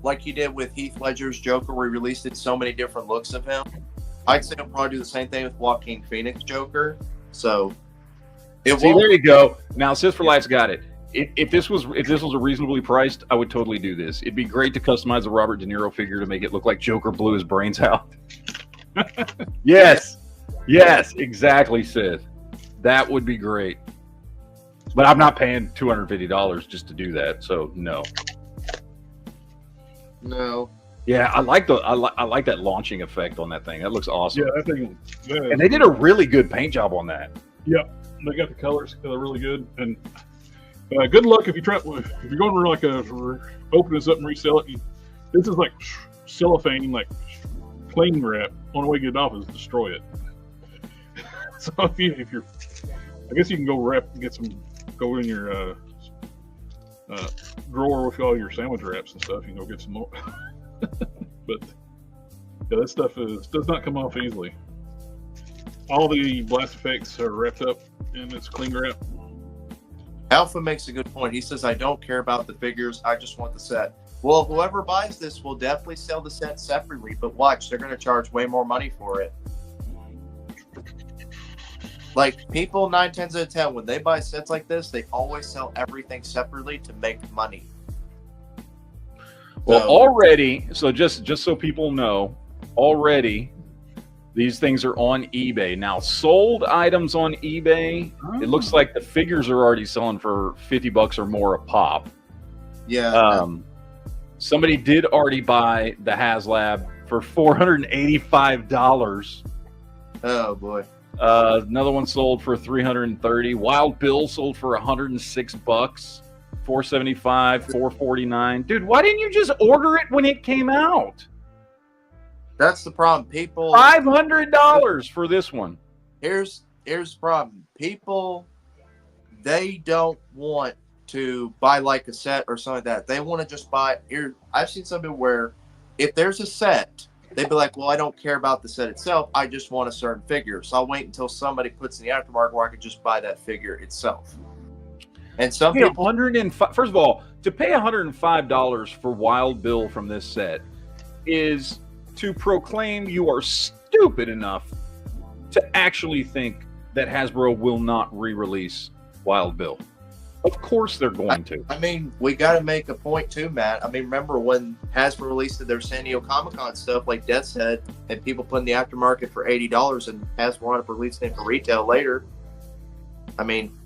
like he did with Heath Ledger's Joker, where he released it so many different looks of him. I'd say he'll probably do the same thing with Joaquin Phoenix Joker. So See, there you go. Now, Sis for Life's got it. If this was a reasonably priced, I would totally do this. It'd be great to customize a Robert De Niro figure to make it look like Joker blew his brains out. Yes, exactly, Sith. That would be great. But I'm not paying $250 just to do that. So no. no, Yeah, I like that launching effect on that thing. That looks awesome. Yeah, I think. And they did a really good paint job on that. Yeah, they got the colors really good, and good luck if you're going to open this up and resell it. This is like cellophane, like cling wrap. Only way to get it off is destroy it. So if you're, I guess you can go go in your drawer with all your sandwich wraps and stuff. You can go get some more. But yeah, that stuff does not come off easily. All the blast effects are wrapped up in its cling wrap. Alpha makes a good point. He says, I don't care about the figures. I just want the set. Well, whoever buys this will definitely sell the set separately, but watch, they're going to charge way more money for it. Like, people 9 times out of 10, when they buy sets like this, they always sell everything separately to make money. Well, already, so just so people know, already these things are on eBay. Now, sold items on eBay, it looks like the figures are already selling for $50 or more a pop. Yeah. Somebody did already buy the HasLab for $485. Oh boy. Another one sold for $330. Wild Bill sold for $106, $475, $449. Dude, why didn't you just order it when it came out? That's the problem. People $500 for this one. Here's the problem. People, they don't want to buy like a set or something like that. They want to just buy. I've seen something where if there's a set, they'd be like, well, I don't care about the set itself. I just want a certain figure. So I'll wait until somebody puts in the aftermarket where I could just buy that figure itself. And some people, first of all, to pay $105 for Wild Bill from this set is to proclaim you are stupid enough to actually think that Hasbro will not re-release Wild Bill. Of course they're going to. I mean, we got to make a point too, Matt. I mean, remember when Hasbro released their San Diego Comic-Con stuff like Death's Head, and people put in the aftermarket for $80, and Hasbro wound up releasing it for retail later. I mean,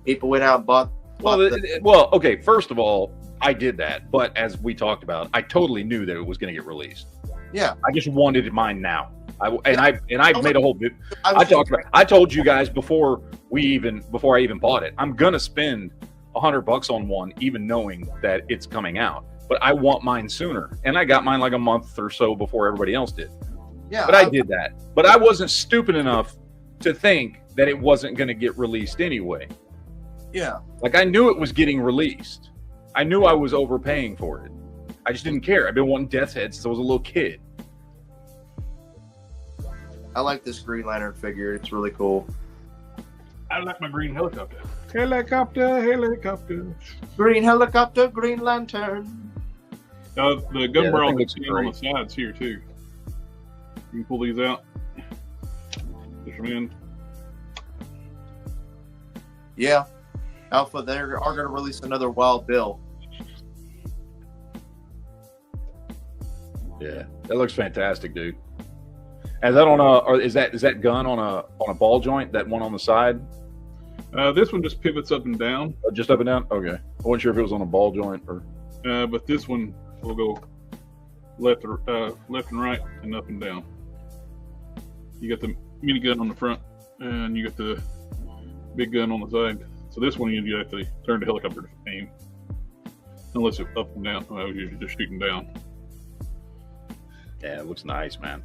people went out and bought. Well, okay. First of all, I did that, but as we talked about, I totally knew that it was going to get released. Yeah, I just wanted mine now. I made a whole bit. I told you guys before I even bought it, I'm gonna spend $100 on one, even knowing that it's coming out. But I want mine sooner, and I got mine like a month or so before everybody else did. Yeah, but I did that. But I wasn't stupid enough to think that it wasn't going to get released anyway. Yeah, like I knew it was getting released. I knew I was overpaying for it. I just didn't care. I've been wanting Death's Head since I was a little kid. I like this Green Lantern figure. It's really cool. I like my green helicopter. Helicopter. Green helicopter, Green Lantern. The gun barrel is on the sides here too. You can pull these out. Push them in. Yeah. Alpha, they are going to release another Wild Bill. Yeah, that looks fantastic, dude. Is that on or is that gun on a ball joint? That one on the side? This one just pivots up and down. Just up and down. Okay, I wasn't sure if it was on a ball joint or. But this one will go left and right and up and down. You got the mini gun on the front, and you got the big gun on the side. So this one you have to turn the helicopter to aim, unless it's up and down. Well, you're just shooting down. Yeah, it looks nice, man.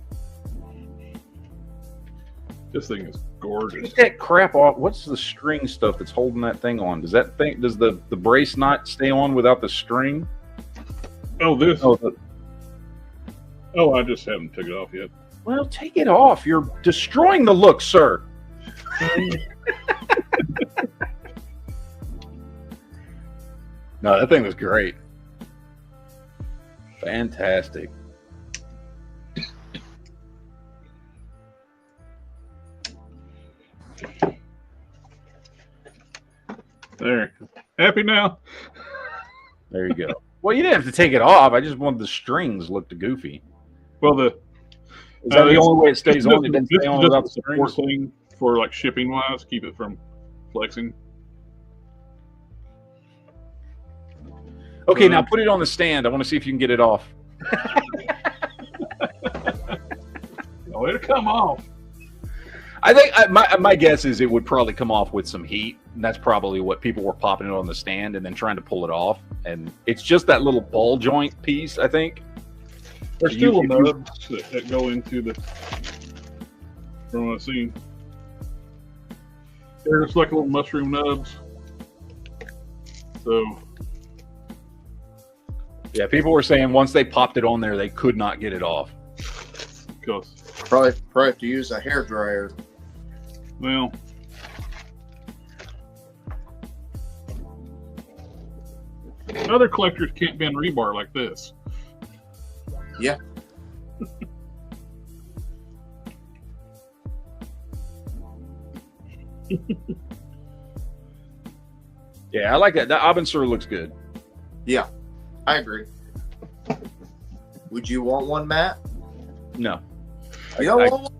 This thing is gorgeous. Get that crap off. What's the string stuff that's holding that thing on? Does the brace not stay on without the string? Oh, I just haven't took it off yet. Well, take it off. You're destroying the look, sir. No, that thing was great. Fantastic. There. Happy now? There you go. Well, you didn't have to take it off. I just wanted the strings looked goofy. Well, is that the only way it stays on? It didn't stay on without the strings? Thing for like shipping wise, keep it from flexing. Okay, now put it on the stand. I want to see if you can get it off. Oh, it'll come off. I think my guess is it would probably come off with some heat, and that's probably what people were popping it on the stand and then trying to pull it off. And it's just that little ball joint piece, I think. There's still nubs that go into the from what I've seen. There's like little mushroom nubs. So yeah, people were saying once they popped it on there, they could not get it off. Because probably have to use a hair dryer. Well, other collectors can't bend rebar like this. Yeah. Yeah, I like that. That Abensur looks good. Yeah, I agree. Would you want one, Matt? No. You don't want one?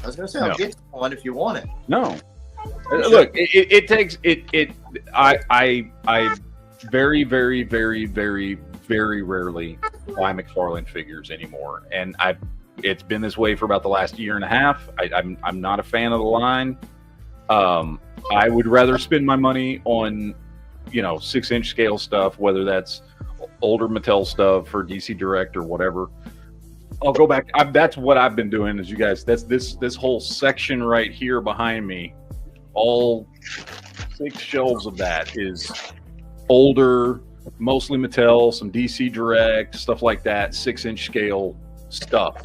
I was going to say, I'll get one if you want it. No. Look, it takes it. I very, very, very, very, very rarely buy McFarlane figures anymore, and it's been this way for about the last year and a half. I'm not a fan of the line. I would rather spend my money on, 6-inch scale stuff, whether that's older Mattel stuff or DC Direct or whatever. I'll go back. That's what I've been doing, as you guys. That's this whole section right here behind me. All 6 shelves of that is older, mostly Mattel, some DC Direct, stuff like that, 6-inch scale stuff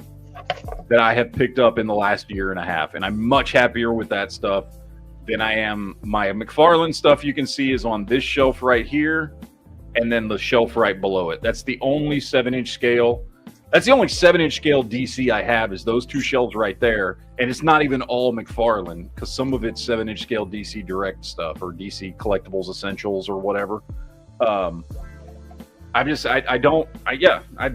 that I have picked up in the last year and a half. And I'm much happier with that stuff than I am. My McFarlane stuff you can see is on this shelf right here, and then the shelf right below it. That's the only 7-inch scale. That's the only 7-inch scale DC I have, is those 2 shelves right there. And it's not even all McFarlane, because some of it's 7-inch scale DC Direct stuff or DC Collectibles Essentials or whatever. I'd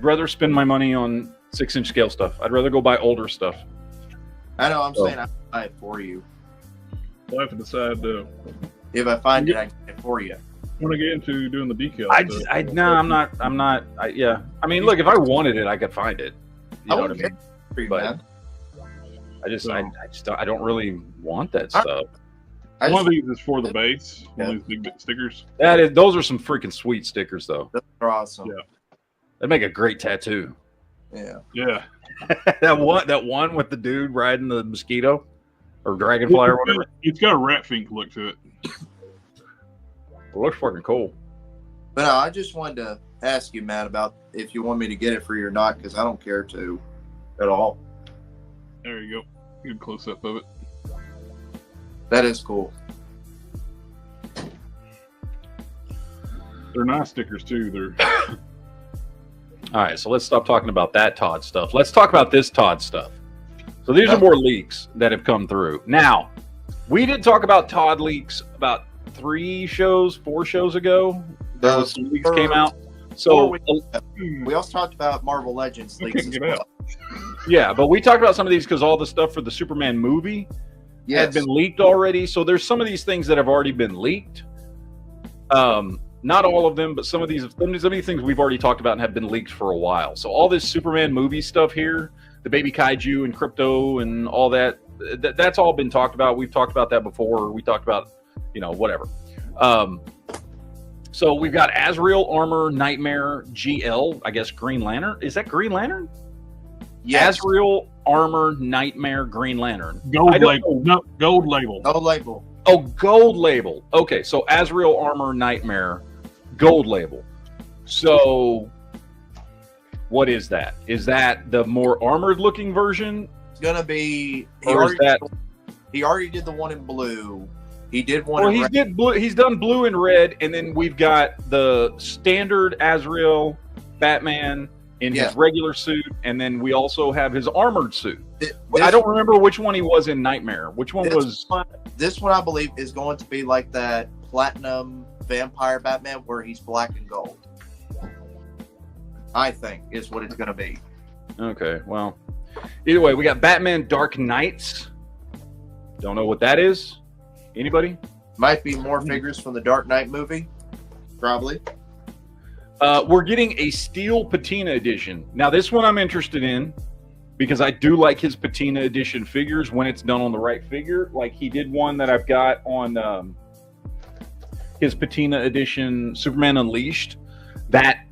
rather spend my money on 6-inch scale stuff. I'd rather go buy older stuff. I know. I'm saying I'll buy it for you. We'll have to decide. If I find it, I can get it for you. When I get into doing the decals, I'm not. I mean, look, if I wanted it, I could find it. You know what I mean? For you, But man. I don't really want that stuff. One of these is for the base. One of these big stickers. Those are some freaking sweet stickers, though. They're awesome. Yeah. That'd make a great tattoo. Yeah. Yeah. that one with the dude riding the mosquito or dragonfly or whatever. It's got a rat fink look to it. It looks fucking cool. But no, I just wanted to ask you, Matt, about if you want me to get it for you or not, because I don't care to at all. There you go. Good close up of it. That is cool. They're nice stickers too. They're All right, so let's stop talking about that Todd stuff. Let's talk about this Todd stuff. So these are more leaks that have come through. Now, we did talk about Todd leaks about 4 shows ago. There was some leaks came out. So we also talked about Marvel Legends leaks as well. Yeah, but we talked about some of these because all the stuff for the Superman movie had been leaked already. So there's some of these things that have already been leaked. Not all of them, but some of these things we've already talked about and have been leaked for a while. So all this Superman movie stuff here, the baby kaiju and crypto and all that, that's all been talked about. We've talked about that before. We talked about, whatever. So we've got Azrael Armor Nightmare GL, I guess Green Lantern. Is that Green Lantern? Yes. Azrael Armor Nightmare Green Lantern. Gold label. No, gold label. Gold label. Oh, gold label. Okay, so Azrael Armor Nightmare, gold label. So what is that? Is that the more armored looking version? It's gonna be. He already did the one in blue. He did one. Well, he's done blue and red, and then we've got the standard Azrael Batman in his regular suit, and then we also have his armored suit. I don't remember which one he was in Nightmare. Which one was? This one, I believe, is going to be like that platinum vampire Batman, where he's black and gold. I think is what it's going to be. Okay, well, either way, we got Batman Dark Knights. Don't know what that is. Anybody? Might be more figures from the Dark Knight movie. Probably. We're getting a steel patina edition. Now, this one I'm interested in because I do like his patina edition figures when it's done on the right figure. Like he did one that I've got on his patina edition Superman Unleashed. That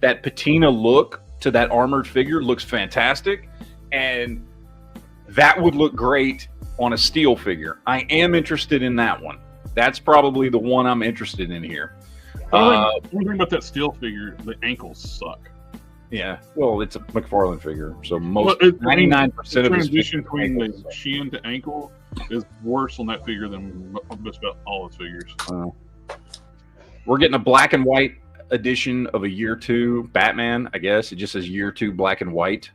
patina look to that armored figure looks fantastic, and that would look great on a steel figure. I am interested in that one. That's probably the one I'm interested in here. One thing about that steel figure, the ankles suck. Yeah, well, it's a McFarlane figure, so 99% of his transition between the shin to ankle is worse on that figure than just about all his figures. We're getting a black and white edition of a Year 2 Batman, I guess. It just says Year 2 black and white.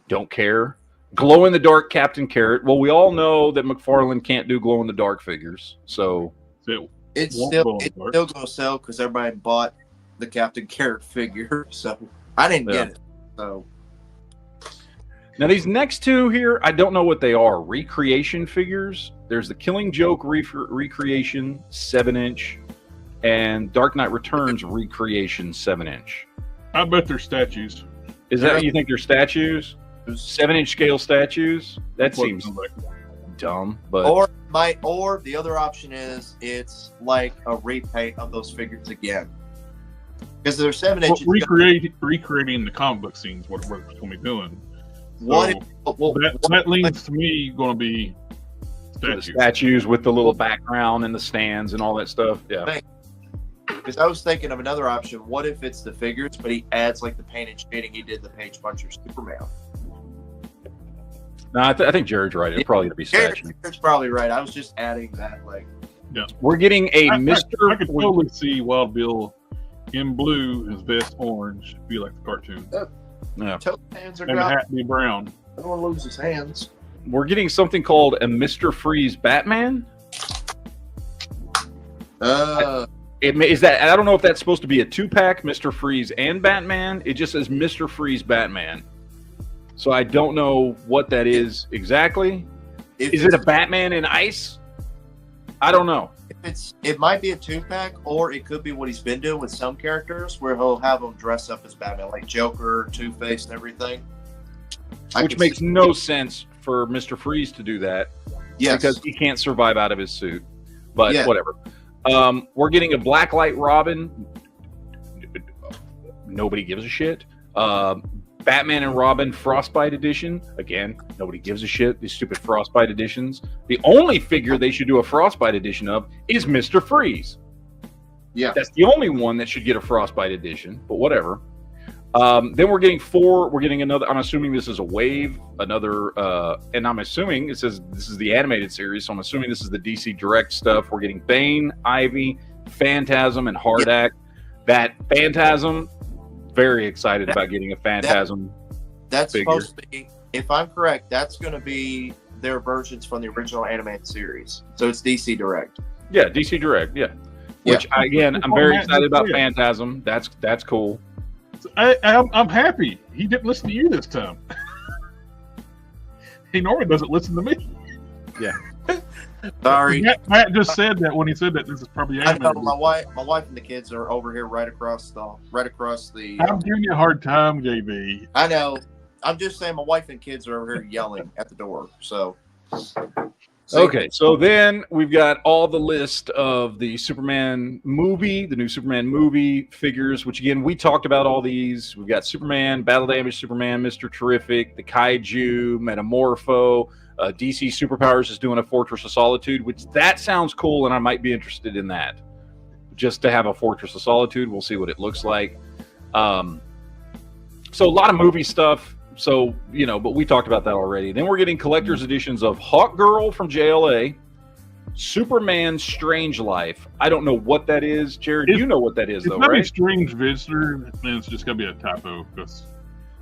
Don't care. Glow in the dark Captain Carrot. Well, we all know that McFarlane can't do glow in the dark figures, so it's still going to sell because everybody bought the Captain Carrot figure. So I didn't get it. So now these next two here, I don't know what they are. Recreation figures. There's the Killing Joke Recreation 7-inch and Dark Knight Returns Recreation 7-inch. I bet they're statues. Is that you think they're statues? 7-inch scale statues? That seems dumb. But or the other option is it's like a repaint of those figures again. Because they're 7 inches. Recreating the comic book scenes, what we're going to be doing. That leads to me going to be statues with the little background and the stands and all that stuff. Yeah. Because I was thinking of another option. What if it's the figures, but he adds like the painted shading he did the Page Puncher Superman? No, I think Jared's right. It's probably going to be statues. Jared's probably right. I was just adding that. Like, yeah, we're getting a Mr. I could totally see Wild Bill in blue, his vest orange, be like the cartoon. Yeah. Hands are and the hat be brown. I don't want to lose his hands. We're getting something called a Mr. Freeze Batman. Is that? I don't know if that's supposed to be a 2-pack, Mr. Freeze and Batman. It just says Mr. Freeze Batman. So I don't know what that is exactly. Is it a Batman in ice? I don't know. It might be a 2-pack, or it could be what he's been doing with some characters, where he'll have them dress up as Batman, like Joker, Two-Face, and everything. Which makes no sense for Mr. Freeze to do that. Yes. Because he can't survive out of his suit. But whatever. We're getting a Blacklight Robin. Nobody gives a shit. Batman and Robin Frostbite Edition. Again, nobody gives a shit. These stupid Frostbite editions. The only figure they should do a Frostbite edition of is Mr. Freeze. Yeah. That's the only one that should get a Frostbite edition, but whatever. Then we're getting 4. We're getting another. I'm assuming this is a wave. Another. And I'm assuming it says this is the animated series, so I'm assuming this is the DC Direct stuff. We're getting Bane, Ivy, Phantasm, and Hardak. That Phantasm. Very excited about getting a Phantasm. That's figure. Supposed to be, if I'm correct, that's going to be their versions from the original animated series. So it's DC Direct. Yeah, DC Direct. Yeah. Which again, I'm very excited about Phantasm. That's cool. I'm happy he didn't listen to you this time. He normally doesn't listen to me. Yeah. Sorry. Matt just said that when he said that this is probably animated. I know, my wife and the kids are over here right across the. I'm giving you a hard time, JB. I know. I'm just saying my wife and kids are over here yelling at the door. So. Okay, so then we've got all the list of the Superman movie, the new Superman movie figures, which again, we talked about all these. We've got Superman, Battle Damage Superman, Mr. Terrific, the Kaiju, Metamorpho, DC Superpowers is doing a Fortress of Solitude, which that sounds cool, and I might be interested in that. Just to have a Fortress of Solitude, we'll see what it looks like. So a lot of movie stuff. So, but we talked about that already. Then we're getting collector's editions of Hawkgirl from JLA, Superman Strange Life. I don't know what that is. Jared, you know what that is, though, right? It's Strange Visitor, and it's just going to be a typo. Because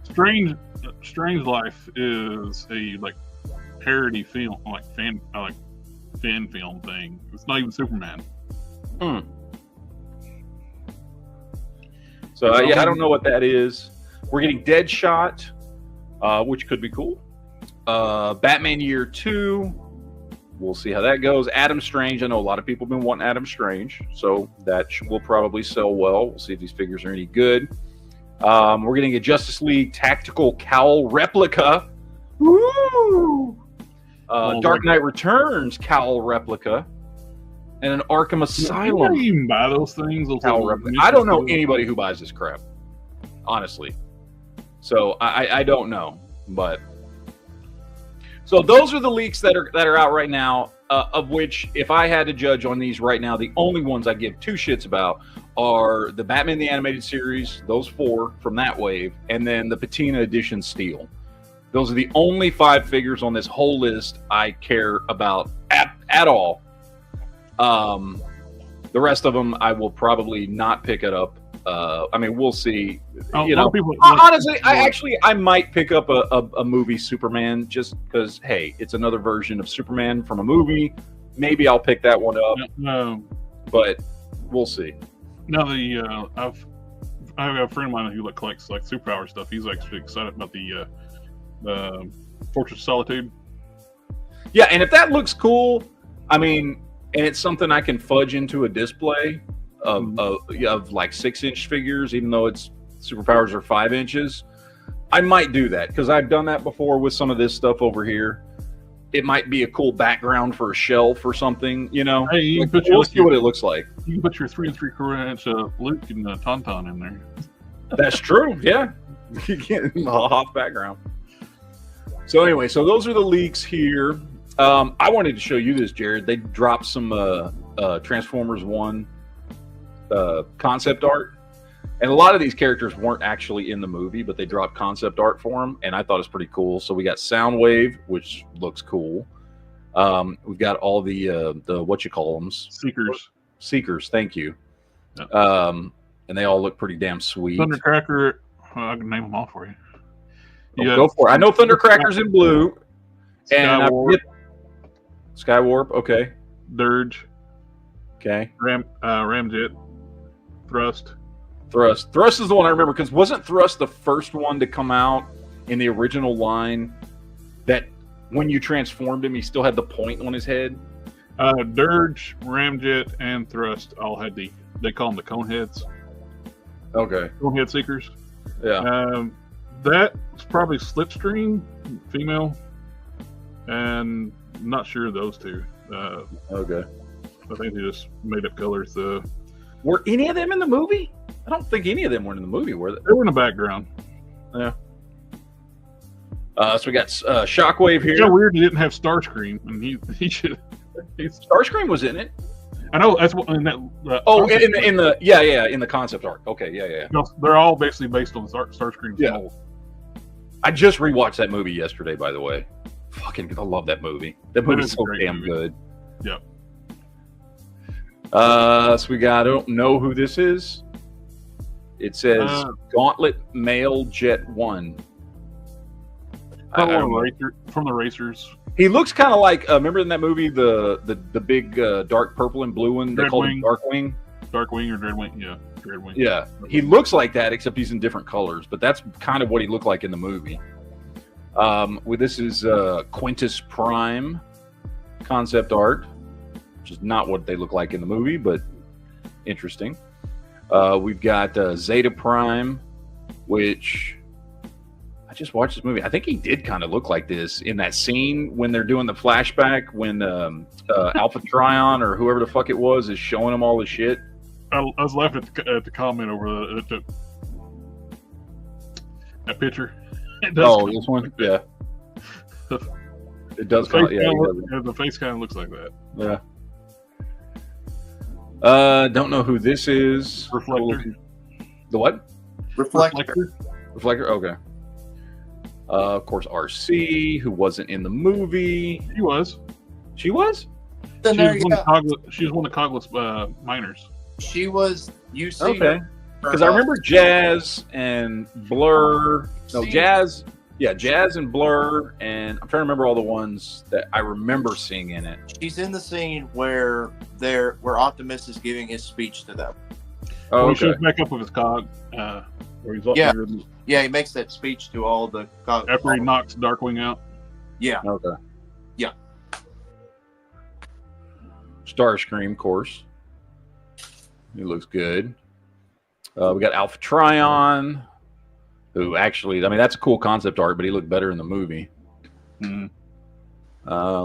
Strange Life is a, parody film, fan film thing. It's not even Superman. So, I don't know what that is. We're getting Deadshot. Which could be cool. Batman Year 2. We'll see how that goes. Adam Strange. I know a lot of people have been wanting Adam Strange, so that will probably sell well. We'll see if these figures are any good. We're getting a Justice League Tactical Cowl replica. Woo! Dark Knight Returns Cowl replica. And an Arkham Asylum. You even buy those things? Cowl replica. I don't know anybody who buys this crap, honestly. So I don't know, but so those are the leaks that are out right now. Of which, if I had to judge on these right now, the only ones I give 2 shits about are the Batman the Animated Series, those 4 from that wave, and then the Patina Edition Steel. Those are the only 5 figures on this whole list I care about at all. The rest of them I will probably not pick it up. We'll see. Honestly, I might pick up a movie Superman just because, hey, it's another version of Superman from a movie. Maybe I'll pick that one up. No, but we'll see. No, I have a friend of mine who collects superpower stuff. He's actually excited about the Fortress of Solitude. Yeah, and if that looks cool, and it's something I can fudge into a display of 6-inch figures, even though it's superpowers are 5 inches. I might do that because I've done that before with some of this stuff over here. It might be a cool background for a shelf or something, you know. Hey, you like, can put we'll see what it looks like. You can put your 3 3/4 inch Luke and Tauntaun in there. That's true. Yeah, you get a off background. So anyway, so those are the leaks here. I wanted to show you this, Jared. They dropped some Transformers 1 concept art. And a lot of these characters weren't actually in the movie, but they dropped concept art for them, and I thought it was pretty cool. So we got Soundwave, which looks cool. We've got all the what you call them? Seekers, thank you. Yeah. And they all look pretty damn sweet. Thundercracker, I can name them all for you. Go for it. I know Thundercracker's in blue. Skywarp. Skywarp, okay. Dirge. Okay. Ramjet. Thrust. Thrust is the one I remember, because wasn't Thrust the first one to come out in the original line that when you transformed him, he still had the point on his head? Dirge, Ramjet, and Thrust all had they call them the Coneheads. Okay. Conehead Seekers. Yeah. That's probably Slipstream, female, and I'm not sure of those two. Okay. I think they just made up colors. Were any of them in the movie? I don't think any of them were in the movie, were they? They were in the background. Yeah. So we got Shockwave here. It's so weird he didn't have Starscream, and he should. Starscream was in it. I know that's what in that. In the concept art. Okay, yeah. No, they're all basically based on Starscream's mold. I just rewatched that movie yesterday, by the way. Fucking, I love that movie. That movie's so damn good. Yeah. So we got, I don't know who this is. It says Gauntlet Male Jet 1. From the Racers. He looks kind of like, remember in that movie, the big dark purple and blue one? They called him Darkwing. Darkwing or Dreadwing, yeah. Dreadwing. Yeah, he looks like that, except he's in different colors, but that's kind of what he looked like in the movie. This is Quintus Prime concept art, which is not what they look like in the movie, but interesting. We've got Zeta Prime, which I just watched this movie. I think he did kind of look like this in that scene when they're doing the flashback when Alpha Trion or whoever the fuck it was is showing him all the shit. I was laughing at the comment over that picture. This one? Yeah. It does kind of, the face kind of looks like that. Yeah. Don't know who this is. Reflector. The what? Reflector. Reflector, okay. Of course, RC, who wasn't in the movie. She was. She was? Then she was one of the Cogless miners. She was UC. Okay. Because I remember Jazz and Blur. No, Jazz. Yeah, Jazz and Blur. And I'm trying to remember all the ones that I remember seeing in it. She's in the scene where Optimus is giving his speech to them. Oh, okay. He shows back up with his cog. Where he's Yeah, he makes that speech to all the cog. After he knocks Darkwing out. Yeah. Okay. Yeah. Starscream, of course. He looks good. We got Alpha Trion, who actually, I mean, that's a cool concept art, but he looked better in the movie. Mm-hmm.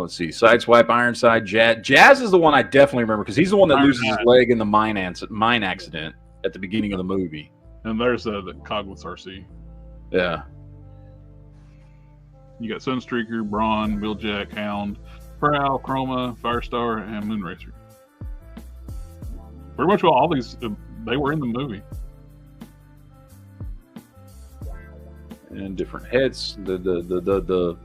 Let's see. Sideswipe, Ironside, Jazz. Jazz is the one I definitely remember because he's the one that loses his leg in the mine accident at the beginning of the movie. And there's the Cogless RC. Yeah. You got Sunstreaker, Brawn, Wheeljack, Hound, Prowl, Chroma, Firestar, and Moonracer. Pretty much all these, they were in the movie. And different heads, the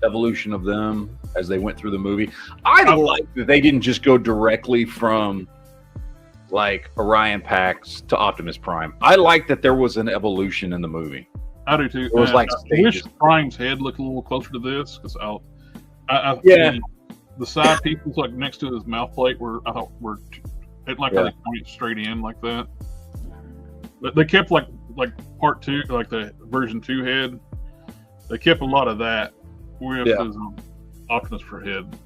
evolution of them as they went through the movie. I like that they didn't just go directly from like Orion Pax to Optimus Prime. I like that there was an evolution in the movie. I do too. It was like I wish Prime's head looked a little closer to this because the side pieces like next to his mouth plate were it like they point straight in like that. But they kept like part 2, like the version 2 head. They kept a lot of that with his Optimus for head.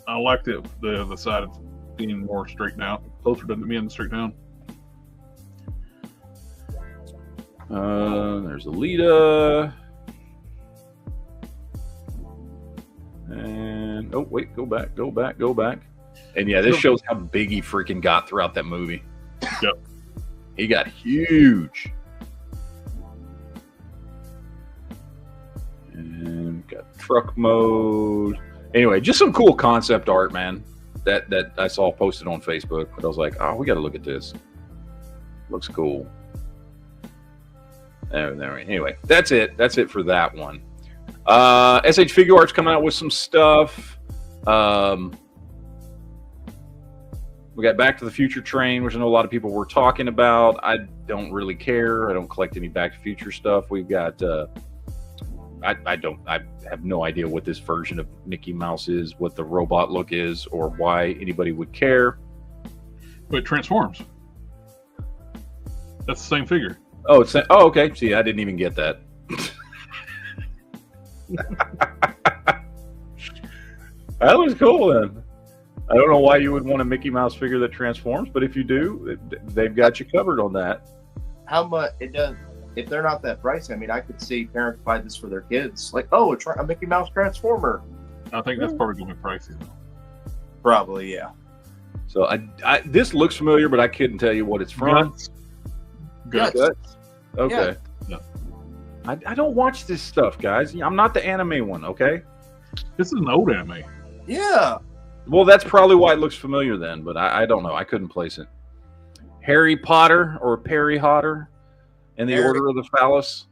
I liked it the side being more straightened out, closer to being straight down. There's Alita. And oh wait, go back. And yeah, this shows how big he freaking got throughout that movie. Yep. He got huge. And got truck mode. Anyway, just some cool concept art, man. That I saw posted on Facebook. But I was like, oh, we got to look at this. Looks cool. Anyway, that's it. That's it for that one. SH Figure Art's coming out with some stuff. We got Back to the Future train, which I know a lot of people were talking about. I don't really care. I don't collect any Back to the Future stuff. We've got I have no idea what this version of Mickey Mouse is, what the robot look is, or why anybody would care. But it transforms. That's the same figure. Oh, okay. See, I didn't even get that. That was cool then. I don't know why you would want a Mickey Mouse figure that transforms, but if you do, they've got you covered on that. How much it does? If they're not that pricey, I mean, I could see parents buy this for their kids. Like, oh, a Mickey Mouse Transformer. I think that's probably going to be pricey though. Probably, yeah. So this looks familiar, but I couldn't tell you what it's from. Guts. Okay. Yeah. I don't watch this stuff, guys. I'm not the anime one, okay? This is an old anime. Yeah. Well, that's probably why it looks familiar then, but I don't know. I couldn't place it. Harry Potter or Perry Hotter in the Order of the Phallus.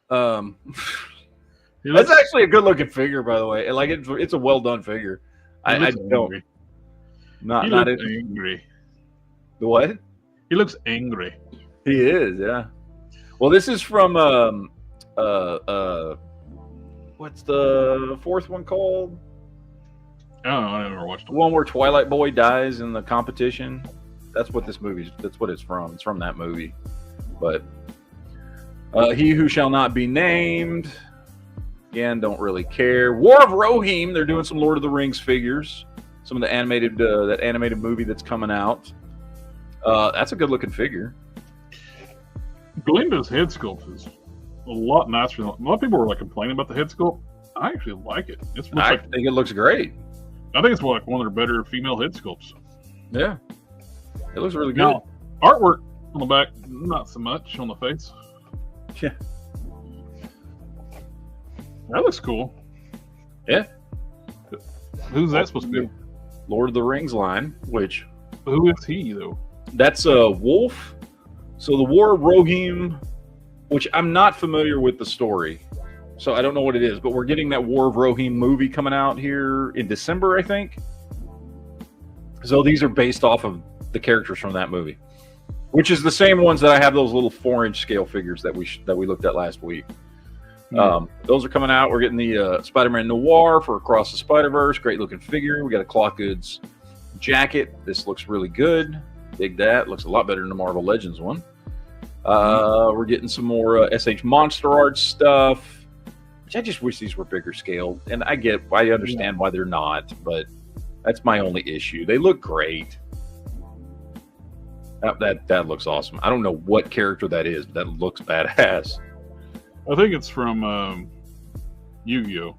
That's actually a good-looking figure, by the way. Like it's a well-done figure. I don't. Not angry. The what? He looks angry. He is, yeah. Well, this is from what's the fourth one called? I don't know. I never watched The one where Twilight Boy dies in the competition. That's what this movie's. That's what it's from. It's from that movie. But He Who Shall Not Be Named. Again, don't really care. War of Rohirrim. They're doing some Lord of the Rings figures. Some of the animated that animated movie that's coming out. That's a good looking figure. Glinda's head sculpt is a lot nicer. A lot of people were like complaining about the head sculpt. I actually like it. I think it looks great. I think it's like one of their better female head sculpts. Yeah, it looks really good. Now, artwork on the back, not so much on the face. Yeah, that looks cool. Yeah. Who's that supposed to be? Lord of the Rings line. Which? Who is he though? That's a wolf. So the War of Rohirrim, which I'm not familiar with the story, so I don't know what it is, but we're getting that War of Rohirrim movie coming out here in December, I think. So these are based off of the characters from that movie, which is the same ones that I have those little 4-inch scale figures that we looked at last week. Those are coming out. We're getting the Spider-Man Noir for Across the Spider-Verse. Great looking figure. We got a Cloth Goods jacket. This looks really good. Dig that. Looks a lot better than the Marvel Legends one. We're getting some more SH Monster Art stuff, which I just wish these were bigger scale. And I understand why they're not, but that's my only issue. They look great. That looks awesome. I don't know what character that is, but that looks badass. I think it's from Yu-Gi-Oh.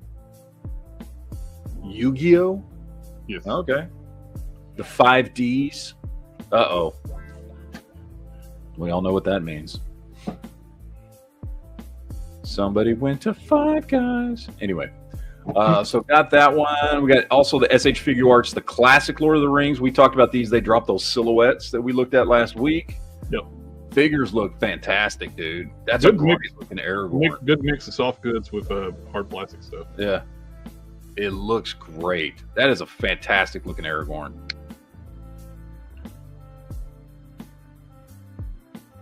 Yu-Gi-Oh? Yes. Okay. The 5Ds. Uh-oh. We all know what that means. Somebody went to Five Guys. Anyway, so got that one. We got also the SH Figure Arts, the classic Lord of the Rings. We talked about these. They dropped those silhouettes that we looked at last week. Yep. Figures look fantastic, dude. That's a great looking Aragorn. Good mix of soft goods with hard plastic stuff. Yeah. It looks great. That is a fantastic looking Aragorn.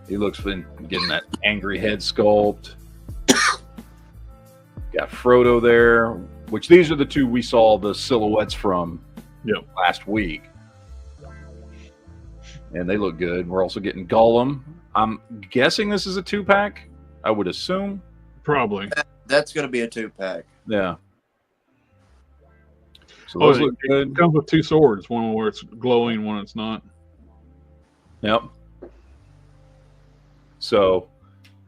He looks getting that angry head sculpt. Got Frodo there, which these are the two we saw the silhouettes from last week. And they look good. We're also getting Gollum. I'm guessing this is a 2-pack. I would assume. Probably. That's going to be a 2-pack. Yeah. So those look good. It comes with 2 swords. One where it's glowing, one it's not. Yep. So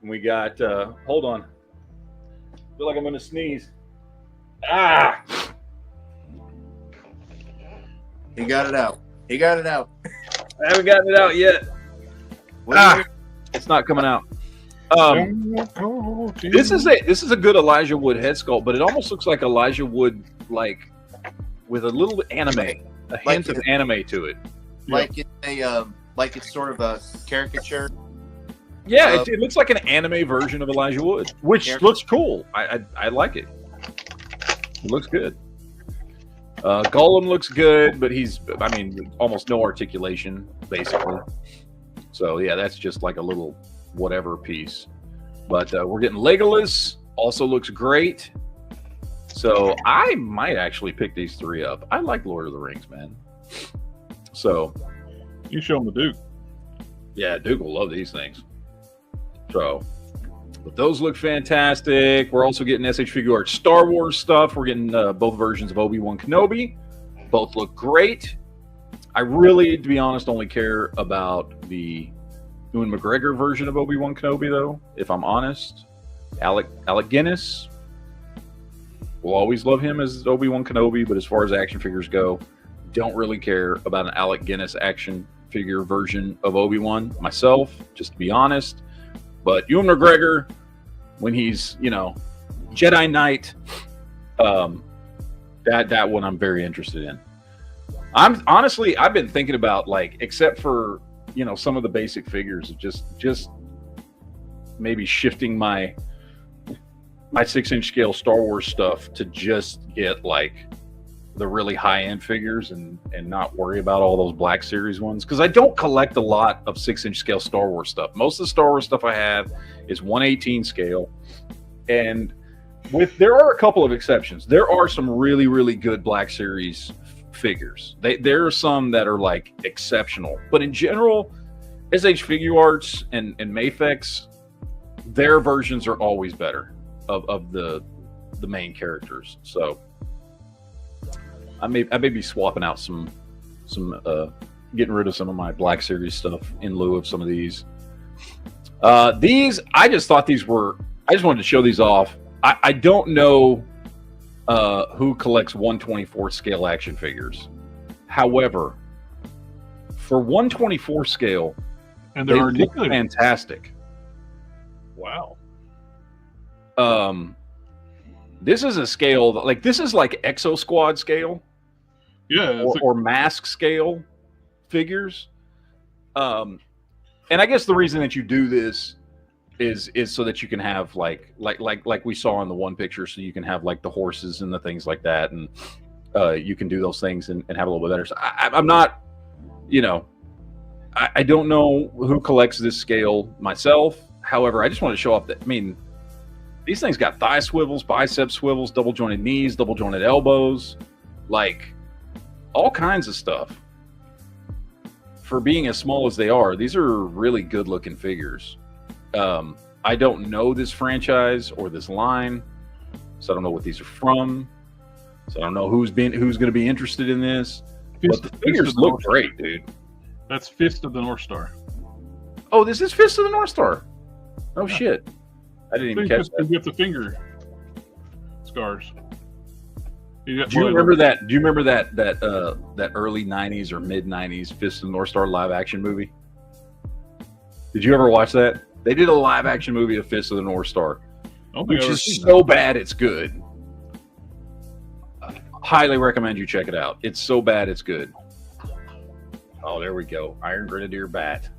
And we got, hold on. I feel like I'm going to sneeze. Ah! He got it out. He got it out. I haven't gotten it out yet. It's not coming out. This is a good Elijah Wood head sculpt, but it almost looks like Elijah Wood, like with a little anime, a hint of anime to it. Like it's a like it's sort of a caricature. Yeah, it looks like an anime version of Elijah Wood, which looks cool. I like it. It looks good. Gollum looks good, but almost no articulation, basically. So, yeah, that's just like a little whatever piece. But we're getting Legolas. Also looks great. So, I might actually pick these three up. I like Lord of the Rings, man. So. You show them the Duke. Yeah, Duke will love these things. So, but those look fantastic. We're also getting SH Figure Art Star Wars stuff. We're getting both versions of Obi-Wan Kenobi. Both look great. I really, to be honest, only care about the Ewan McGregor version of Obi-Wan Kenobi, though, if I'm honest. Alec Guinness. We'll always love him as Obi-Wan Kenobi, but as far as action figures go, don't really care about an Alec Guinness action figure version of Obi-Wan myself, just to be honest. But Ewan McGregor, when he's, Jedi Knight, that one I'm very interested in. I've been thinking about, like, except for, some of the basic figures, just maybe shifting my 6-inch scale Star Wars stuff to just get, like, the really high-end figures and not worry about all those Black Series ones, because I don't collect a lot of 6-inch scale Star Wars stuff. Most of the Star Wars stuff I have is 1/18 scale, and there are a couple of exceptions. There are some really, really good Black Series figures. There are some that are, like, exceptional, but in general, SH Figure Arts and Mafex, their versions are always better of the main characters. So I may be swapping out some getting rid of some of my Black Series stuff in lieu of some of these. These, I just thought these were, I just wanted to show these off. I don't know who collects 1/24 scale action figures. However, for 1/24 scale, and they look fantastic. Wow. This is a scale, like, this is like Exo Squad scale. Yeah. Or mask scale figures. And I guess the reason that you do this is so that you can have like we saw in the one picture, so you can have, like, the horses and the things like that, and you can do those things and have a little bit better. So I'm not, I don't know who collects this scale myself. However, I just want to show off that, these things got thigh swivels, bicep swivels, double jointed knees, double jointed elbows, like all kinds of stuff. For being as small as they are, these are really good looking figures. I don't know this franchise or this line, so I don't know what these are from. So I don't know who's going to be interested in this. But the figures look great, dude. That's Fist of the North Star. Oh, this is Fist of the North Star. Oh, yeah. Shit. I didn't even catch that. You get the finger scars. Do you remember that? Do you remember that early '90s or mid '90s Fist of the North Star live action movie? Did you ever watch that? They did a live action movie of Fist of the North Star, which is so bad it's good. Highly recommend you check it out. It's so bad it's good. Oh, there we go. Iron Grenadier bat.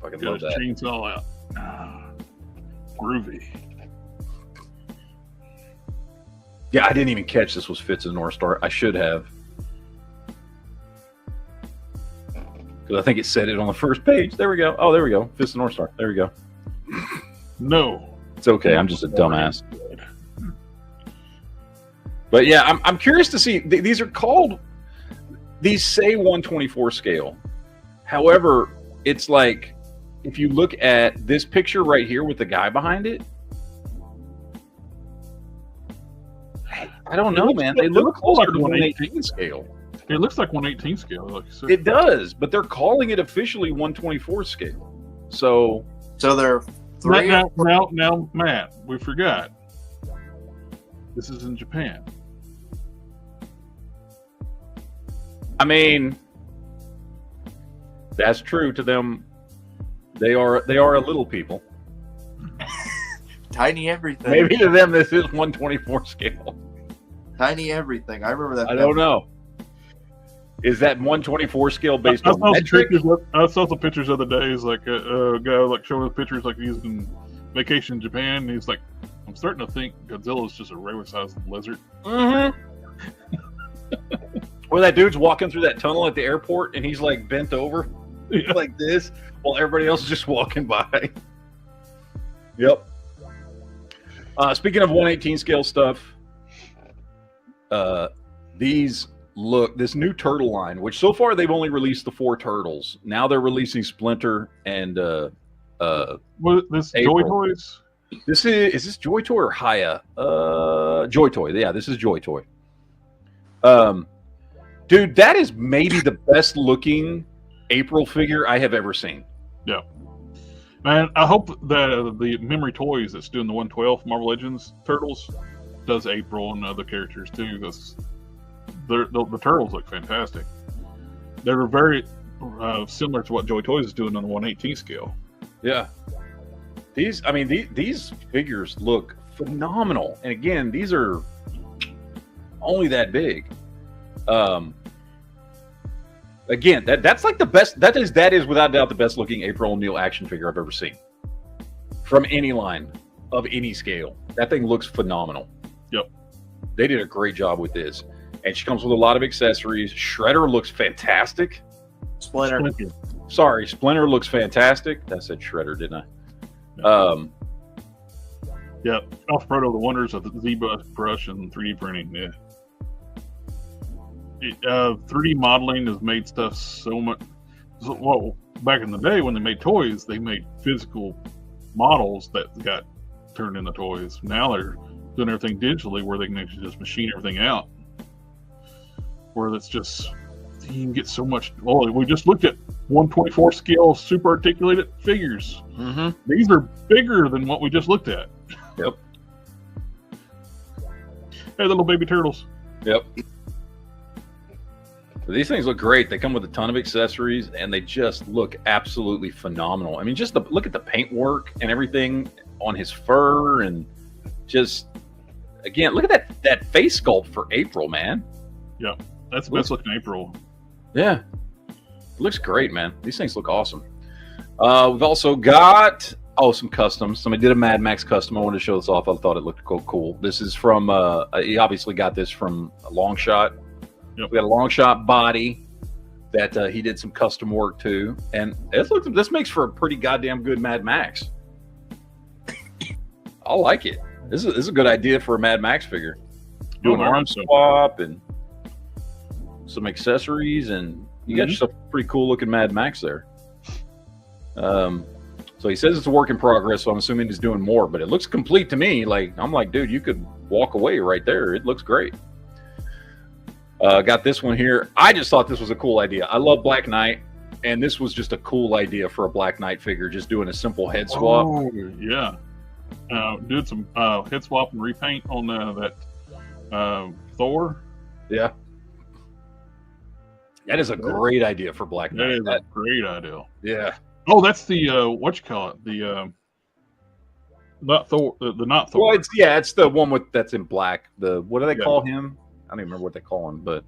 Fucking love that. Chainsaw out. Groovy. Yeah, I didn't even catch this was Fist of the North Star. I should have. Because I think it said it on the first page. There we go. Oh, there we go. Fist of the North Star. There we go. No. It's okay. I'm just a dumbass. But yeah, I'm curious to see. These are called, these say 1/24 scale. However, it's like, if you look at this picture right here with the guy behind it, I don't know, man. They look closer to 1/18 scale. It looks like 1/18 scale. Like, it does, but they're calling it officially 1/24 scale. So 3 Now, Matt, we forgot. This is in Japan. I mean, that's true to them. They are a little people. Tiny everything. Maybe to them this is 1/24 scale. Tiny everything. I remember that. I don't know. Is that 1/24 scale based on metric? I saw some pictures the other day. It's like a guy like showing us pictures like he's in vacation in Japan. And he's like, I'm starting to think Godzilla is just a regular sized lizard. Mm-hmm. Where that dude's walking through that tunnel at the airport and he's like bent over like this while everybody else is just walking by. Yep. Speaking of 1/18 scale stuff, this new turtle line, which so far they've only released the 4 turtles. Now they're releasing Splinter and What this Joy Toys? Is this Joy Toy or Haya? Joy Toy. Yeah, this is Joy Toy. Dude, that is maybe the best looking April figure I have ever seen. Yeah. Man, I hope that the Memory Toys that's doing the 112 Marvel Legends Turtles does April and other characters too, because the Turtles look fantastic. They're very similar to what Joy Toys is doing on the 1/18 scale. Yeah. These figures look phenomenal. And again, these are only that big. Again, that's like the best. That is without doubt the best looking April O'Neil action figure I've ever seen from any line of any scale. That thing looks phenomenal. Yep, they did a great job with this, and she comes with a lot of accessories. Shredder looks fantastic. Splinter looks fantastic. I said Shredder, didn't I? Yeah, Alpha Proto, the wonders of the ZBrush and 3D printing. Yeah. 3D modeling has made stuff so much. Well, back in the day when they made toys, they made physical models that got turned into toys. Now they're doing everything digitally, where they can actually just machine everything out. Where that's just, you can get so much. Well, we just looked at 1/24 scale super articulated figures. Mm-hmm. These are bigger than what we just looked at. Yep. Hey, little baby turtles. Yep. These things look great. They come with a ton of accessories, and they just look absolutely phenomenal. I mean, just look at the paint work and everything on his fur, and just, again, look at that face sculpt for April, man. Yeah, that's the best looking April. Yeah. It looks great, man. These things look awesome. We've also got, some customs. Somebody did a Mad Max custom. I wanted to show this off. I thought it looked cool. This is from, he obviously got this from a Long Shot. Yep. We got a Long Shot body that he did some custom work to, and this makes for a pretty goddamn good Mad Max. I like it. This is a good idea for a Mad Max figure. Do an arm swap and some accessories, and you got yourself a pretty cool looking Mad Max there. So he says it's a work in progress, so I'm assuming he's doing more, but it looks complete to me. I'm like, dude, you could walk away right there. It looks great. Got this one here. I just thought this was a cool idea. I love Black Knight, and this was just a cool idea for a Black Knight figure, just doing a simple head swap. Oh, yeah. Did some head swap and repaint on that Thor. Yeah. That is a great idea for Black Knight. That is a great idea. Yeah. Oh, that's the the not Thor. The not Thor. Well, it's the one that's in black. What do they call him? I don't even remember what they call him, but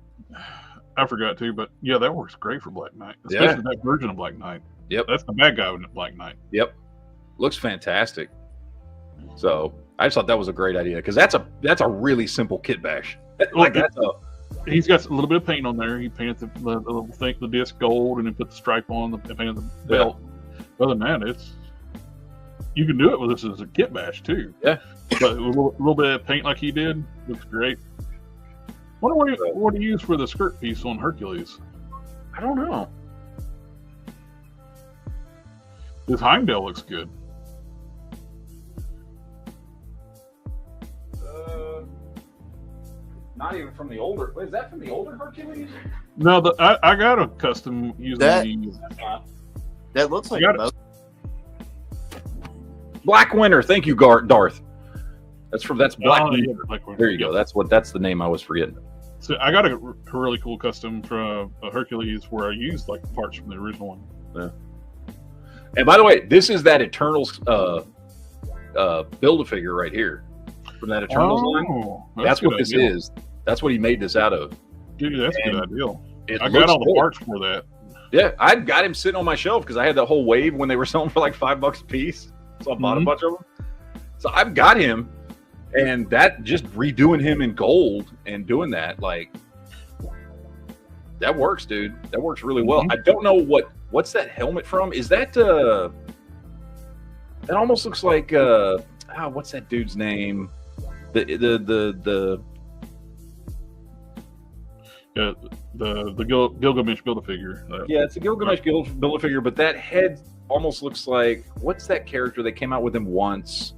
I forgot too. But yeah, that works great for Black Knight, especially that version of Black Knight. Yep, that's the bad guy in Black Knight. Yep, looks fantastic. So I just thought that was a great idea, because that's a really simple kit bash. He's got a little bit of paint on there. He painted the disc gold, and then put the stripe on the painted the belt. Other than that, you can do it with this as a kit bash too. Yeah, but with a little bit of paint like he did, looks great. Wonder what he used for the skirt piece on Hercules. I don't know. His Heimdall looks good. Not even from the older. Is that from the older Hercules? No, I got a custom using that looks like Black Winter. Thank you, Darth. That's Black Winter. Yeah, Black Winter. There you go. That's the name I was forgetting. So I got a really cool custom from Hercules where I used like parts from the original one. Yeah. And by the way, this is that Eternals Build-A-Figure right here from that Eternals line. That's what this is. That's what he made this out of. Dude, that's a good idea. I got all the parts for that. Yeah, I got him sitting on my shelf because I had that whole wave when they were selling for like $5 a piece. So I bought a bunch of them. So I've got him, and that just redoing him in gold and doing that, like, that works, dude. That works really well. I don't know what's that helmet from? Is that that almost looks like what's that dude's name? The Gilgamesh Build-A-Figure. Yeah, it's a Gilgamesh Build-A-Figure, but that head almost looks like, what's that character? They came out with him once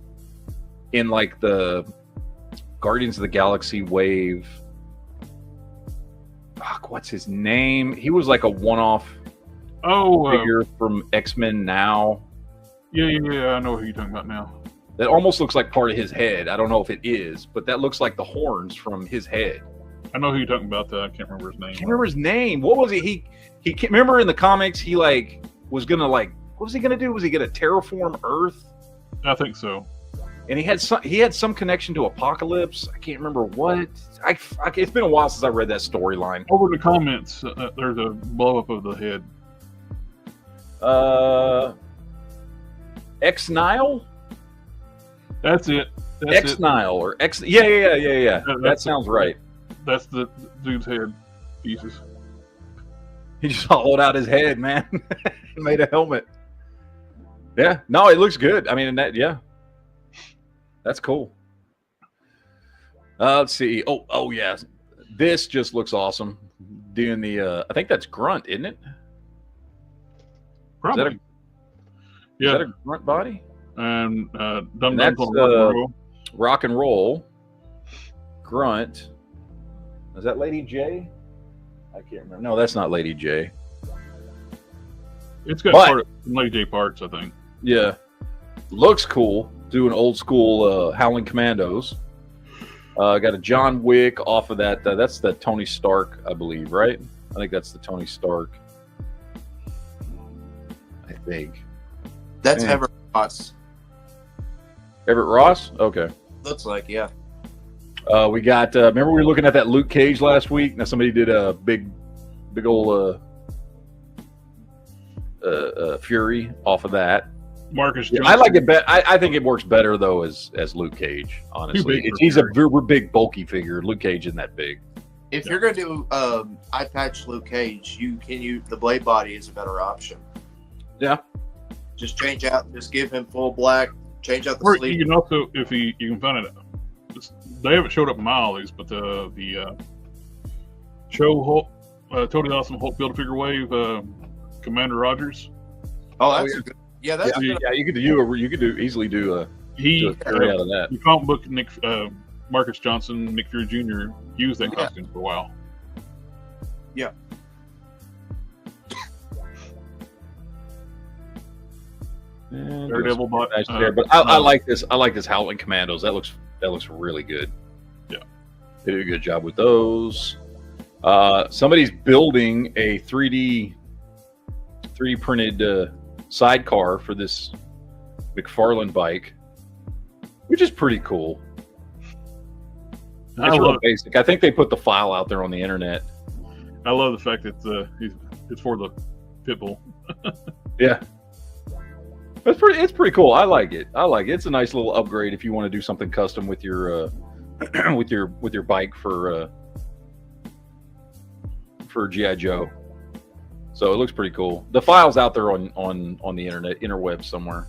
in like the Guardians of the Galaxy wave. Fuck, what's his name? He was like a one-off figure from X-Men Now. Yeah, I know who you're talking about now. That almost looks like part of his head. I don't know if it is, but that looks like the horns from his head. I know who you're talking about. I can't remember his name. I can't remember his name. What was he? He can't remember in the comics. He like was gonna like. What was he gonna do? Was he gonna terraform Earth? I think so. And he had some connection to Apocalypse. I can't remember what. It's been a while since I read that storyline. Over in the comments, there's a blow up of the head. X-Nile? That's it. X-Nile or X. Yeah. That sounds right. That's the dude's head pieces. He just hollowed out his head, man. He made a helmet. Yeah. No, it looks good. I mean, that's cool. Let's see. Oh yeah. This just looks awesome. Doing the I think that's Grunt, isn't it? Probably. Is that a Grunt body? And that's Rock and Roll. Grunt. Is that Lady J? I can't remember. No, that's not Lady J. It's got part of Lady J parts, I think. Yeah. Looks cool. Doing old school Howling Commandos. Got a John Wick off of that. That's the Tony Stark, I believe, right? I think that's the Tony Stark. I think. That's Everett Ross. Everett Ross? Okay. Looks like, yeah. We got, remember we were looking at that Luke Cage last week? Now somebody did a big old Fury off of that. Marcus Johnson. I like it better. I think it works better though as Luke Cage. Honestly, he's a very big, bulky figure. Luke Cage isn't that big. If you're gonna do eye patch Luke Cage, the blade body is a better option. Yeah. Just give him full black. Change out the sleeve. You can also, if you can find it, they haven't showed up in my ollies, but the show Hulk, totally awesome Hulk Build-A-Figure wave, Commander Rogers. Oh, that's good. Yeah, that's good. Yeah, you could easily do a carry out of that. The comic book Marcus Johnson, Nick Fury Jr. used that costume for a while. Yeah. Daredevil bot. But I like this. I like this Howling Commandos. That looks really good. Yeah, they did a good job with those. Somebody's building a 3D printed sidecar for this McFarlane bike, which is pretty cool. It's real basic. I think they put the file out there on the internet. I love the fact that it's for the Pitbull. Yeah. It's pretty cool. I like it. It's a nice little upgrade if you want to do something custom with your with your bike for G.I. Joe. So it looks pretty cool. The file's out there on the interweb somewhere.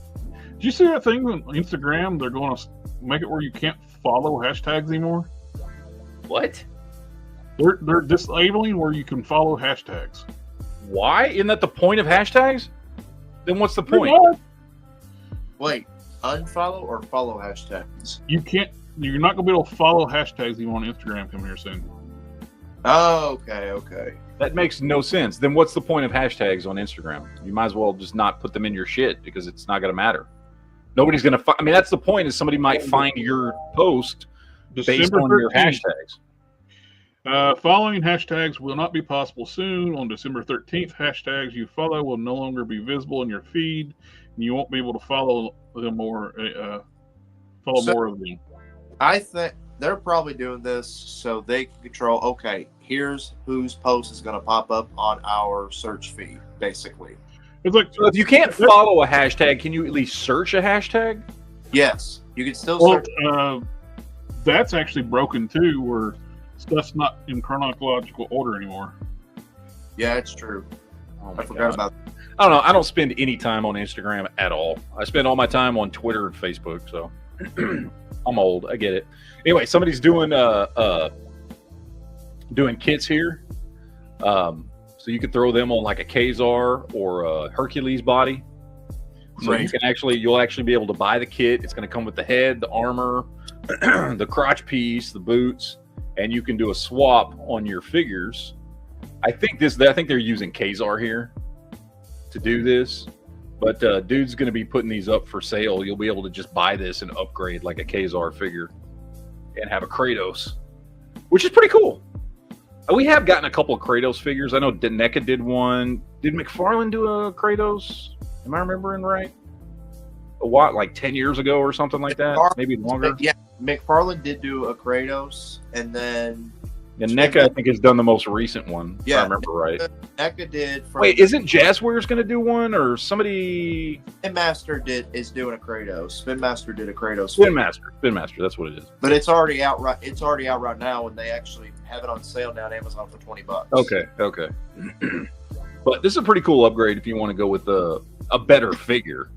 Did you see that thing on Instagram? They're going to make it where you can't follow hashtags anymore. What? They're disabling where you can follow hashtags. Why? Isn't that the point of hashtags? Then what's the point? Wait, unfollow or follow hashtags? You can't. You're not going to be able to follow hashtags even on Instagram coming here soon. Oh, okay. That makes no sense. Then what's the point of hashtags on Instagram? You might as well just not put them in your shit because it's not going to matter. Nobody's going to I mean, that's the point, is somebody might find your post based December on your 13th. hashtags. Following hashtags will not be possible soon. On December 13th, hashtags you follow will no longer be visible in your feed, and you won't be able to follow them more. More of them. I think they're probably doing this so they can control. Okay, here's whose post is going to pop up on our search feed, basically. It's like, So if you can't follow a hashtag, can you at least search a hashtag? Yes, you can still well, search. that's actually broken too, where stuff's not in chronological order anymore. Yeah, it's true. Oh I forgot about that. I don't know. I don't spend any time on Instagram at all. I spend all my time on Twitter and Facebook. So I'm old. I get it. Anyway, somebody's doing kits here. So you could throw them on like a Kazar or a Hercules body. So Right. you'll actually be able to buy the kit. It's going to come with the head, the armor, the crotch piece, the boots, and you can do a swap on your figures. I think they're using Kazar here to do this, but dude's going to be putting these up for sale. You'll be able to just buy this and upgrade like a Kazar figure and have a Kratos, which is pretty cool. We have gotten a couple of Kratos figures. I know NECA did one. Did McFarlane do a Kratos? Am I remembering right? Like 10 years ago or something like that? Maybe longer? Yeah, McFarlane did do a Kratos, and then... And NECA, I think, has done the most recent one, Yeah, if I remember right. NECA did... Wait, isn't Jazzwares going to do one, or somebody... Spin Master is doing a Kratos. Spin Master did a Kratos. Spin Master, that's what it is. But it's already out right. It's already out right now, and they actually have it on sale now on Amazon for $20. Okay. But this is a pretty cool upgrade if you want to go with a better figure.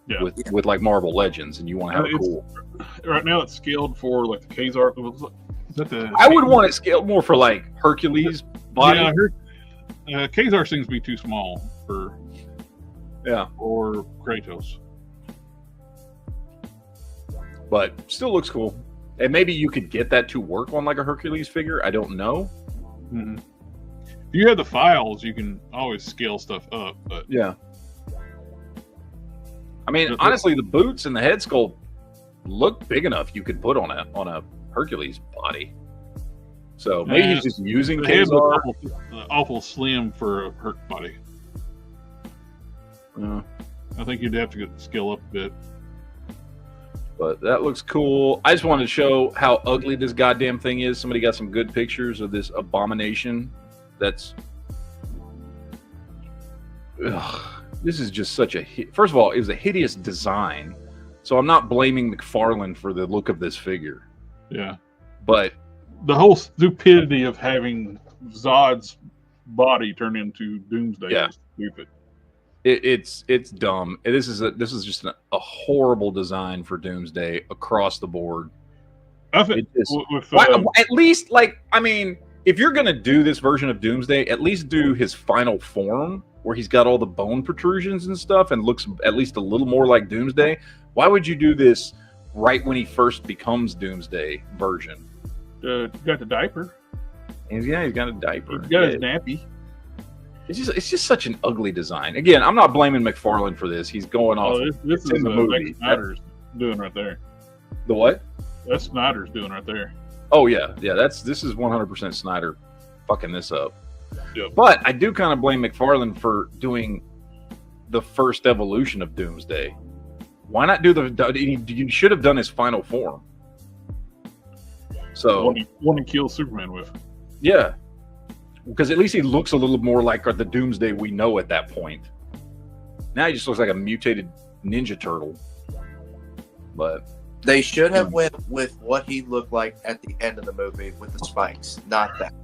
Yeah. With like Marvel Legends, and you want to have a cool. Right now, it's scaled for like the Kazar. Is that the? I would want it scaled more for like Hercules body. Yeah, I heard Kazar seems to be too small for Kratos. But still looks cool. And maybe you could get that to work on like a Hercules figure. I don't know. Mm-hmm. If you have the files, you can always scale stuff up. But yeah. I mean, honestly, the boots and the head sculpt look big enough you could put on a Hercules body. So maybe he's just using Kazar. Awful slim for a Herc body. I think you'd have to scale up a bit. But that looks cool. I just wanted to show how ugly this goddamn thing is. Somebody got some good pictures of this abomination. That's... Ugh. This is just such a... First of all, it was a hideous design. So I'm not blaming McFarlane for the look of this figure. Yeah. But... the whole stupidity of having Zod's body turn into Doomsday is stupid. It's dumb. This is just a horrible design for Doomsday across the board. I think at least, like, I mean, if you're gonna do this version of Doomsday, at least do his final form where he's got all the bone protrusions and stuff and looks at least a little more like Doomsday. Why would you do this right when he first becomes Doomsday version? Got the diaper. He's got a diaper. He's got his nappy. It's just such an ugly design. Again, I'm not blaming McFarlane for this. He's going off. This is in the movie. Snyder's doing right there. The what? That's Snyder's doing right there. Oh yeah. This is 100% Snyder fucking this up. Yep. But I do kind of blame McFarlane for doing the first evolution of Doomsday. Why not do you should have done his final form. So one to kill Superman with. Yeah. Because at least he looks a little more like the Doomsday we know at that point. Now he just looks like a mutated Ninja Turtle. But they should have went with what he looked like at the end of the movie with the spikes, not that.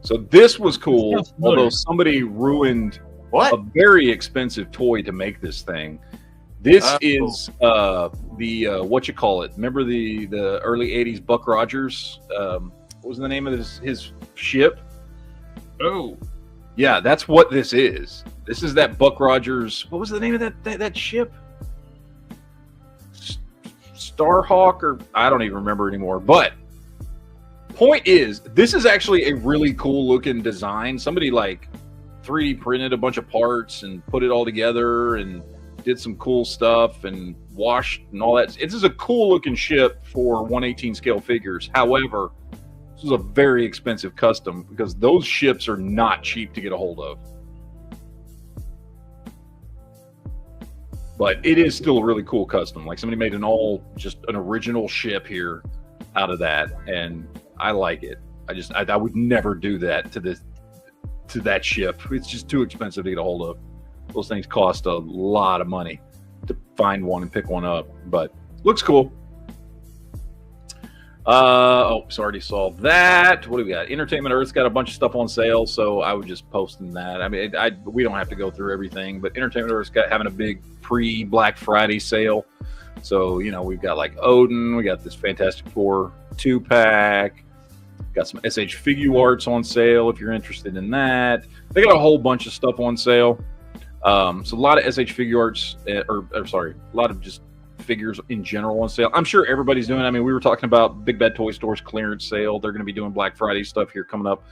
So this was cool, although somebody ruined a very expensive toy to make this thing. This is the what you call it? Remember the early '80s Buck Rogers? What was the name of his ship? Oh, yeah, that's what this is. This is that Buck Rogers. What was the name of that ship? Starhawk, or I don't even remember anymore. But point is, this is actually a really cool looking design. Somebody like 3D printed a bunch of parts and put it all together and did some cool stuff and washed and all that. This is a cool looking ship for 1/18 scale figures. However, this is a very expensive custom because those ships are not cheap to get a hold of. But it is still a really cool custom. Like somebody made just an original ship here out of that, and I like it. I would never do that to that ship. It's just too expensive to get a hold of. Those things cost a lot of money to find one and pick one up, but looks cool. Already saw that. What do we got? Entertainment Earth's got a bunch of stuff on sale, so I would just post in that. I mean, we don't have to go through everything, but Entertainment Earth's having a big pre-Black Friday sale. So, you know, we've got like Odin, we got this Fantastic Four 2-pack, got some SH Figuarts on sale if you're interested in that. They got a whole bunch of stuff on sale. So a lot of SH Figuarts, a lot of just figures in general on sale. I'm sure everybody's doing it. I mean, we were talking about Big Bad Toy Store's clearance sale. They're going to be doing Black Friday stuff here coming up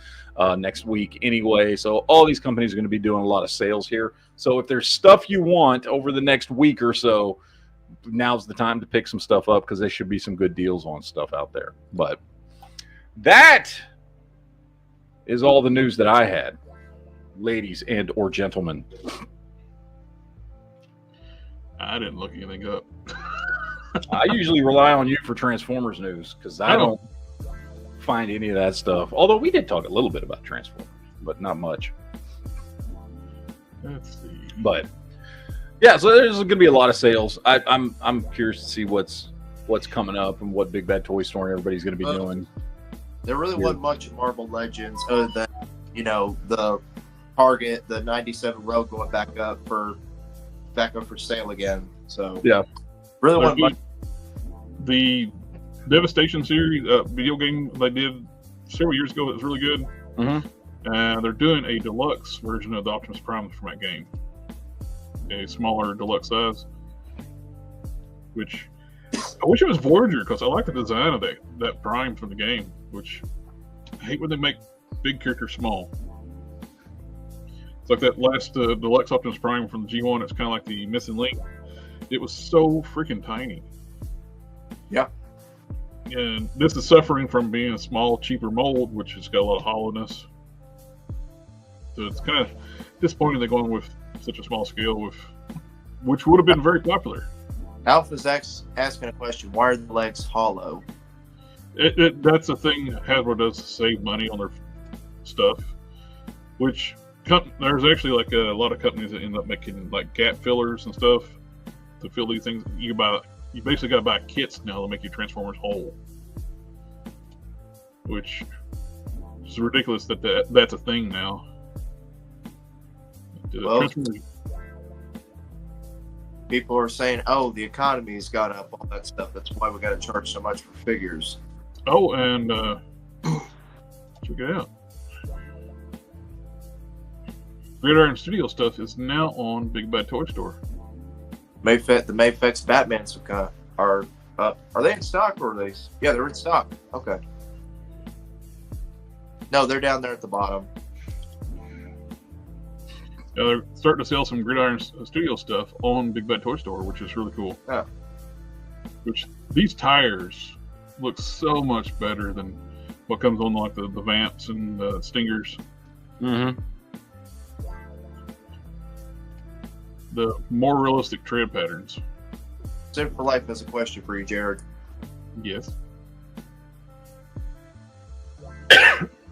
next week anyway. So all these companies are going to be doing a lot of sales here. So if there's stuff you want over the next week or so, now's the time to pick some stuff up because there should be some good deals on stuff out there. But that is all the news that I had, ladies and or gentlemen. I didn't look anything up. I usually rely on you for Transformers news because I don't find any of that stuff. Although we did talk a little bit about Transformers, but not much. Let's see. But yeah, so there's going to be a lot of sales. I'm curious to see what's coming up and what Big Bad Toy Store and everybody's going to be doing. There really wasn't much in Marvel Legends other than, you know, the Target, the 97 Rogue going back up for sale again. So yeah, really wasn't much. The Devastation series video game they did several years ago that was really good. Mm-hmm. And they're doing a deluxe version of the Optimus Prime from that game, a smaller deluxe size. Which I wish it was Voyager because I like the design of that Prime from the game. Which I hate when they make big characters small. It's like that last deluxe Optimus Prime from the G1. It's kind of like the Missing Link. It was so freaking tiny. Yeah. And this is suffering from being a small, cheaper mold, which has got a lot of hollowness. So it's kind of disappointing they're going with such a small scale, which would have been very popular. Alpha's asking a question. Why are the legs hollow? That's the thing Hasbro does to save money on their stuff, which there's actually like a lot of companies that end up making like gap fillers and stuff to fill these things. You basically got to buy kits now to make your Transformers whole, which is ridiculous that's a thing now. Well, people are saying, "Oh, the economy's gone up, all that stuff. That's why we got to charge so much for figures." Oh, and check it out. Gridiron Studio stuff is now on Big Bad Toy Store. The Mayfex Batmans are up. Are they in stock or are they? Yeah, they're in stock. Okay. No, they're down there at the bottom. Yeah, they're starting to sell some Gridiron Studio stuff on Big Bad Toy Store, which is really cool. Yeah. Which these tires look so much better than what comes on like the Vamps and the Stingers. Mm-hmm. The more realistic tread patterns. Sim for Life has a question for you, Jared. Yes.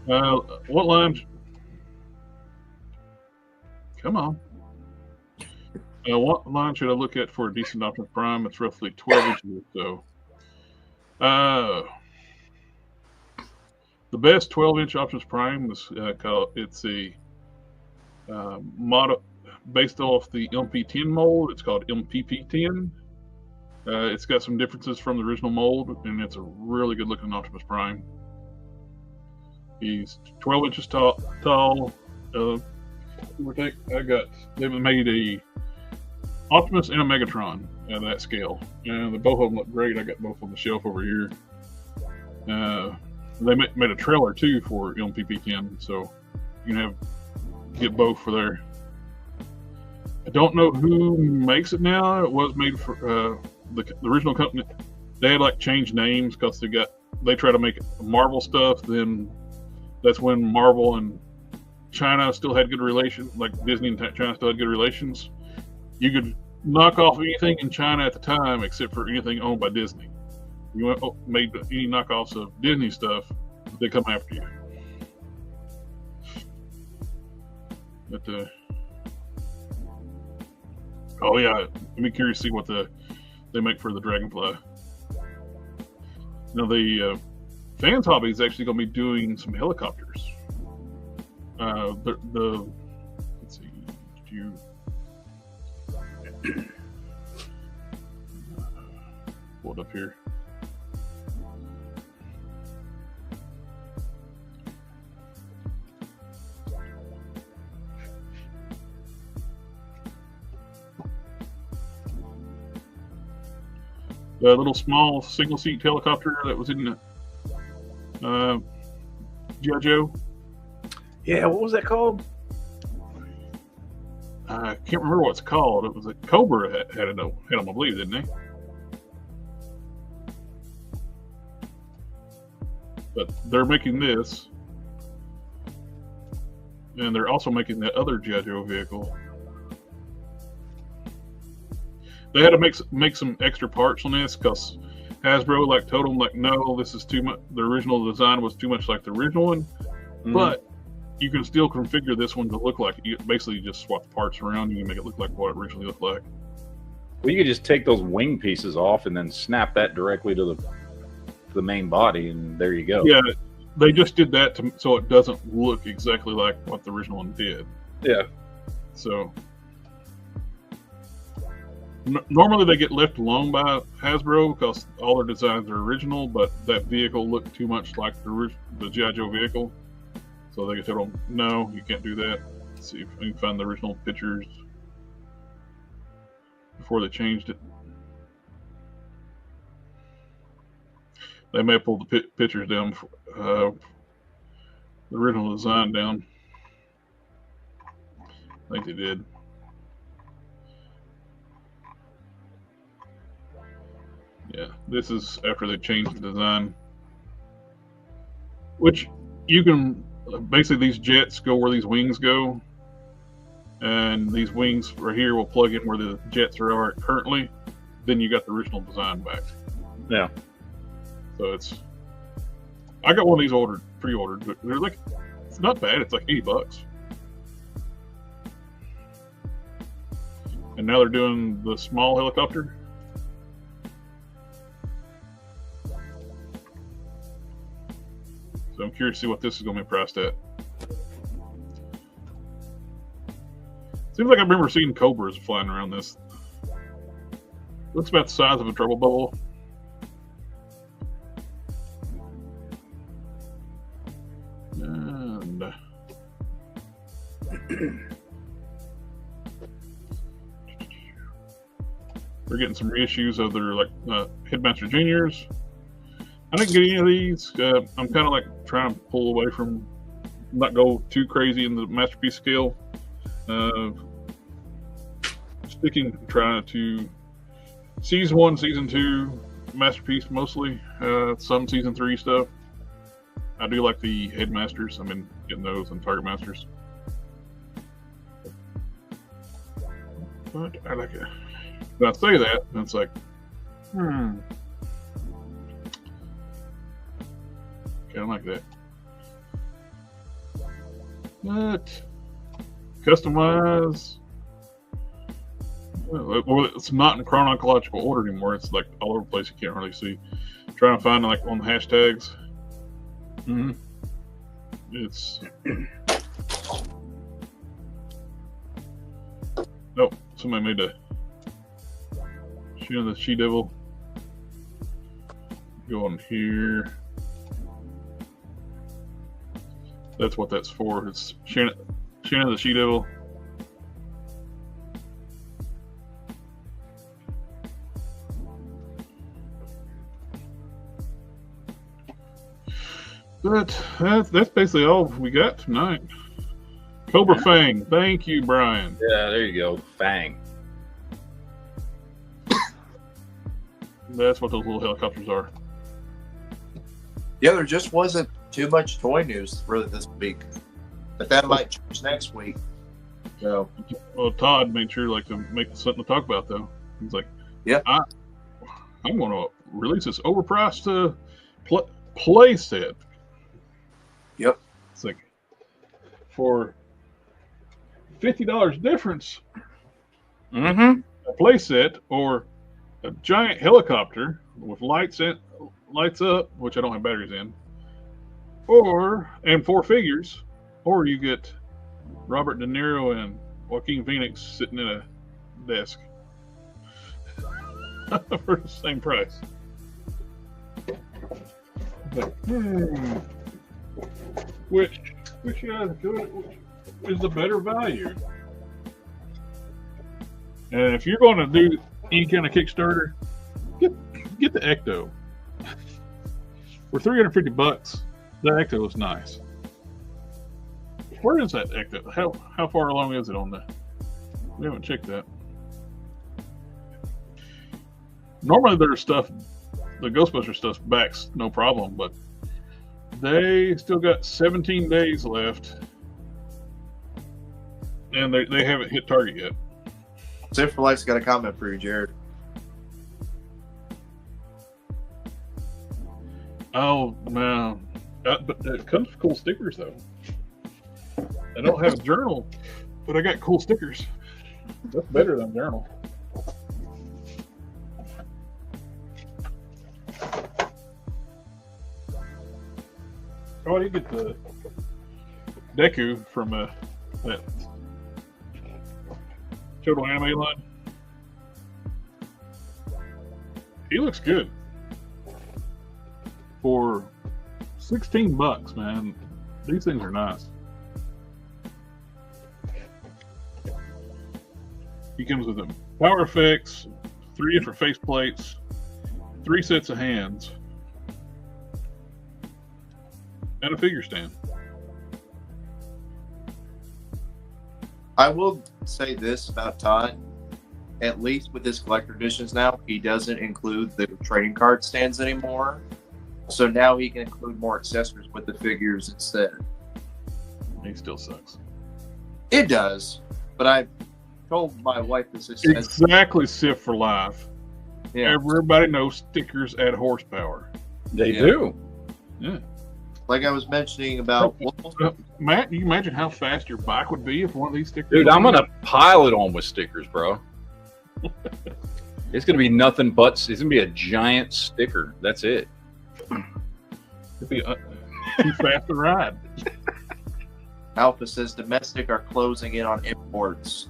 What line? Come on. What line should I look at for a decent Optimus Prime? It's roughly 12 inches or so. The best 12-inch Optimus Prime is it's a model based off the MP10 mold. It's called MPP10. It's got some differences from the original mold, and it's a really good-looking Optimus Prime. He's 12 inches tall. They've made a Optimus and a Megatron at that scale, and both of them look great. I got both on the shelf over here. They made a trailer too for MPP10, so you can get both for there. I don't know who makes it now. It was made for the original company. They had like changed names because they try to make Marvel stuff. Then that's when Marvel and China still had good relations. Like Disney and China still had good relations. You could knock off anything in China at the time except for anything owned by Disney. You made any knockoffs of Disney stuff, they come after you. But oh yeah, I'm curious to see what they make for the Dragonfly. Now the Fans Hobby is actually going to be doing some helicopters. Let's see, did you pull it up here? The little small single seat helicopter that was in G.I. Joe. Yeah, what was that called? I can't remember what it's called. It was a Cobra had them, I believe, didn't they? But they're making this, and they're also making the other G.I. Joe vehicle. They had to make some extra parts on this because Hasbro told them no, this is too much. The original design was too much like the original one, but you can still configure this one to look like it. You basically just swap the parts around and you can make it look like what it originally looked like. Well, you could just take those wing pieces off and then snap that directly to the main body, and there you go. Yeah, they just did that so it doesn't look exactly like what the original one did. Yeah. So normally they get left alone by Hasbro because all their designs are original, but that vehicle looked too much like the G.I. Joe vehicle. So they told them, no, you can't do that. Let's see if I can find the original pictures before they changed it. They may have pulled the pictures down, the original design down. I think they did. Yeah, this is after they changed the design. Which you can, basically these jets go where these wings go. And these wings right here will plug in where the jets are currently. Then you got the original design back. Yeah. So I got one of these pre-ordered, but they're it's not bad. It's like $80. And now they're doing the small helicopter. So I'm curious to see what this is going to be priced at. Seems like I remember seeing Cobras flying around this. Looks about the size of a trouble bubble. And we're getting some reissues of their Headmaster Juniors. I didn't get any of these. I'm kind of trying to pull away from, not go too crazy in the Masterpiece scale. Trying to Season 1, Season 2 Masterpiece mostly. Some Season 3 stuff. I do like the Headmasters. I've been getting those and Target Masters. But I like it. When I say that, it's like, kind of like that. But customize. Well, it's not in chronological order anymore. It's all over the place. You can't really see. Trying to find on the hashtags. It's nope. Somebody made a the She-Devil. Go on here. That's what that's for. It's Shannon the She-Devil. But that's basically all we got tonight. Cobra Fang. Thank you, Brian. Yeah, there you go. Fang. That's what those little helicopters are. Yeah, there just wasn't too much toy news for this week, but that might change next week. So, well, Todd made sure to make something to talk about though. He's like, yeah, I'm going to release this overpriced play set. Yep. It's like for $50 difference. Mm-hmm. A play set or a giant helicopter with lights up, which I don't have batteries in, and 4 figures, or you get Robert De Niro and Joaquin Phoenix sitting in a desk for the same price. But, which is the better value? And if you're going to do any kind of Kickstarter, get the Ecto. For $350, the Ecto is nice. Where is that Ecto? How far along is it on the? We haven't checked that. Normally there's stuff, the Ghostbuster stuff backs no problem, but they still got 17 days left, and they haven't hit target yet. Zip for Life's got a comment for you, Jared. Oh man, but it comes with cool stickers though. I don't have a journal, but I got cool stickers. That's better than a journal. Oh, you get the Deku from that Total Anime line. He looks good. For $16, man, these things are nice. He comes with them power effects, 3 different face plates, 3 sets of hands, and a figure stand. I will say this about Todd. At least with his collector editions now, he doesn't include the trading card stands anymore. So now he can include more accessories with the figures instead. He still sucks. It does, but I told my wife this is exactly Sif for life. Yeah. Everybody knows stickers add horsepower. They do. Yeah. Like I was mentioning about Matt, you imagine how fast your bike would be if one of these stickers. Dude, I'm gonna pile it on with stickers, bro. It's gonna be nothing but it's gonna be a giant sticker. That's it. It'd be too fast to ride. Alpha says domestic are closing in on imports.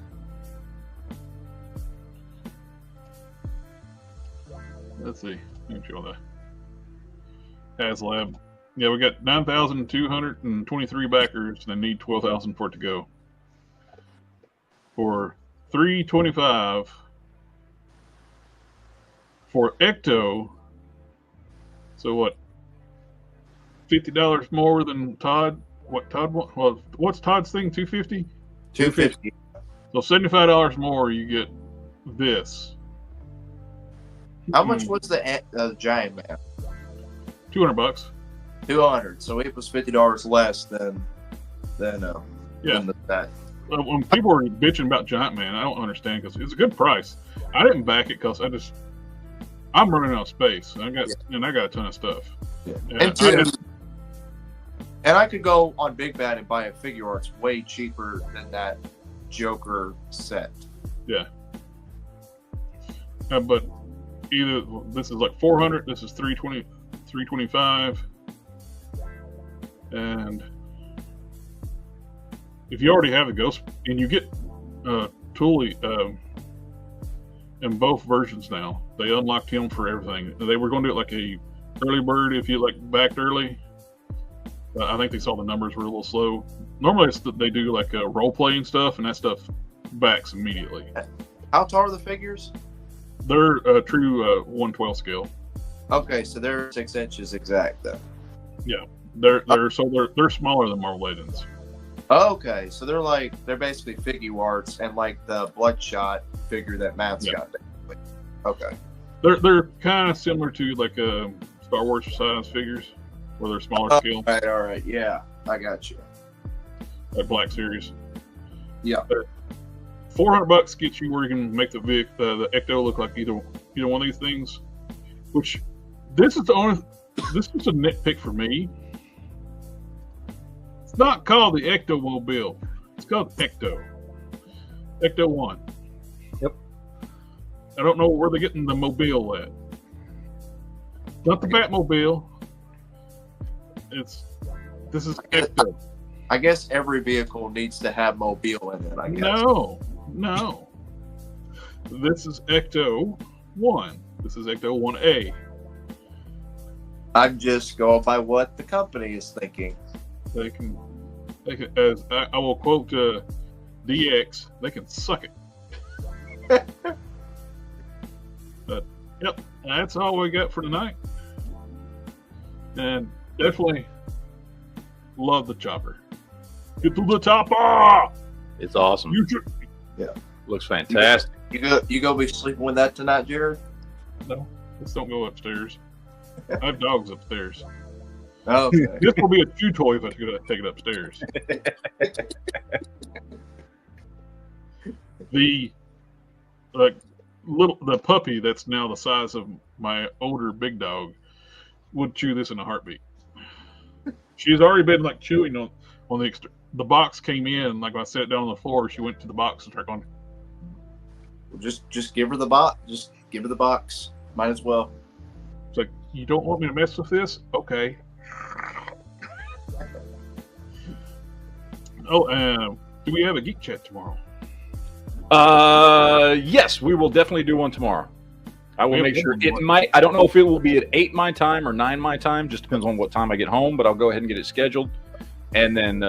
Let's see. Let me show the HasLab. Yeah, we got 9,223 backers and need 12,000 for it to go. For $325 for Ecto. So what? $50 more than Todd. What Todd want? Well, what's Todd's thing? $250. $250. So $75 more, you get this. How much was the Giant Man? $200. $200. So it was $50 less than yeah. than that. When people are bitching about Giant Man, I don't understand because it's a good price. I didn't back it because I'm running out of space. I got a ton of stuff. Yeah. And I could go on Big Bad and buy a figure arts way cheaper than that Joker set. Yeah. But either this is like $400, this is $325, and if you already have the Ghost and you get Tully in both versions now, they unlocked him for everything. They were going to do it like a early bird if you backed early. I think they saw the numbers were a little slow. Normally they do like role playing stuff, and that stuff backs immediately. How tall are the figures? They're a true 112 scale. Okay, so they're 6 inches exact though. Yeah, they're smaller than Marvel Legends. Okay, so they're basically figure arts and like the Bloodshot figure that Matt's got. Okay. They're kind of similar to like Star Wars size figures, where they're smaller scale. All right, yeah, I got you. That Black Series. Yeah. $400 gets you where you can make the Ecto look like either one of these things. Which this is a nitpick for me. It's not called the Ecto Mobile. It's called Ecto. Ecto 1. Yep. I don't know where they're getting the mobile at. Not the Batmobile. This is Ecto. I guess every vehicle needs to have mobile in it, I guess. No. This is Ecto 1. This is Ecto 1A. I'm just going by what the company is thinking. They can as I will quote DX, they can suck it. But yep, that's all we got for tonight. And definitely love the chopper. Get to the chopper! It's awesome. Yeah. Looks fantastic. You go be sleeping with that tonight, Jared? No, let's don't go upstairs. I have dogs upstairs. Okay. This will be a chew toy if I take it upstairs. The puppy that's now the size of my older big dog would chew this in a heartbeat. She's already been like chewing on the box came in, like when I sat down on the floor, she went to the box and started going. Just give her the box. Just give her the box. Might as well. It's like, you don't want me to mess with this? Okay. Oh, do we have a geek chat tomorrow? Yes, we will definitely do one tomorrow. I will make sure it might. I don't know if it will be at 8 my time or 9 my time. Just depends on what time I get home. But I'll go ahead and get it scheduled, and then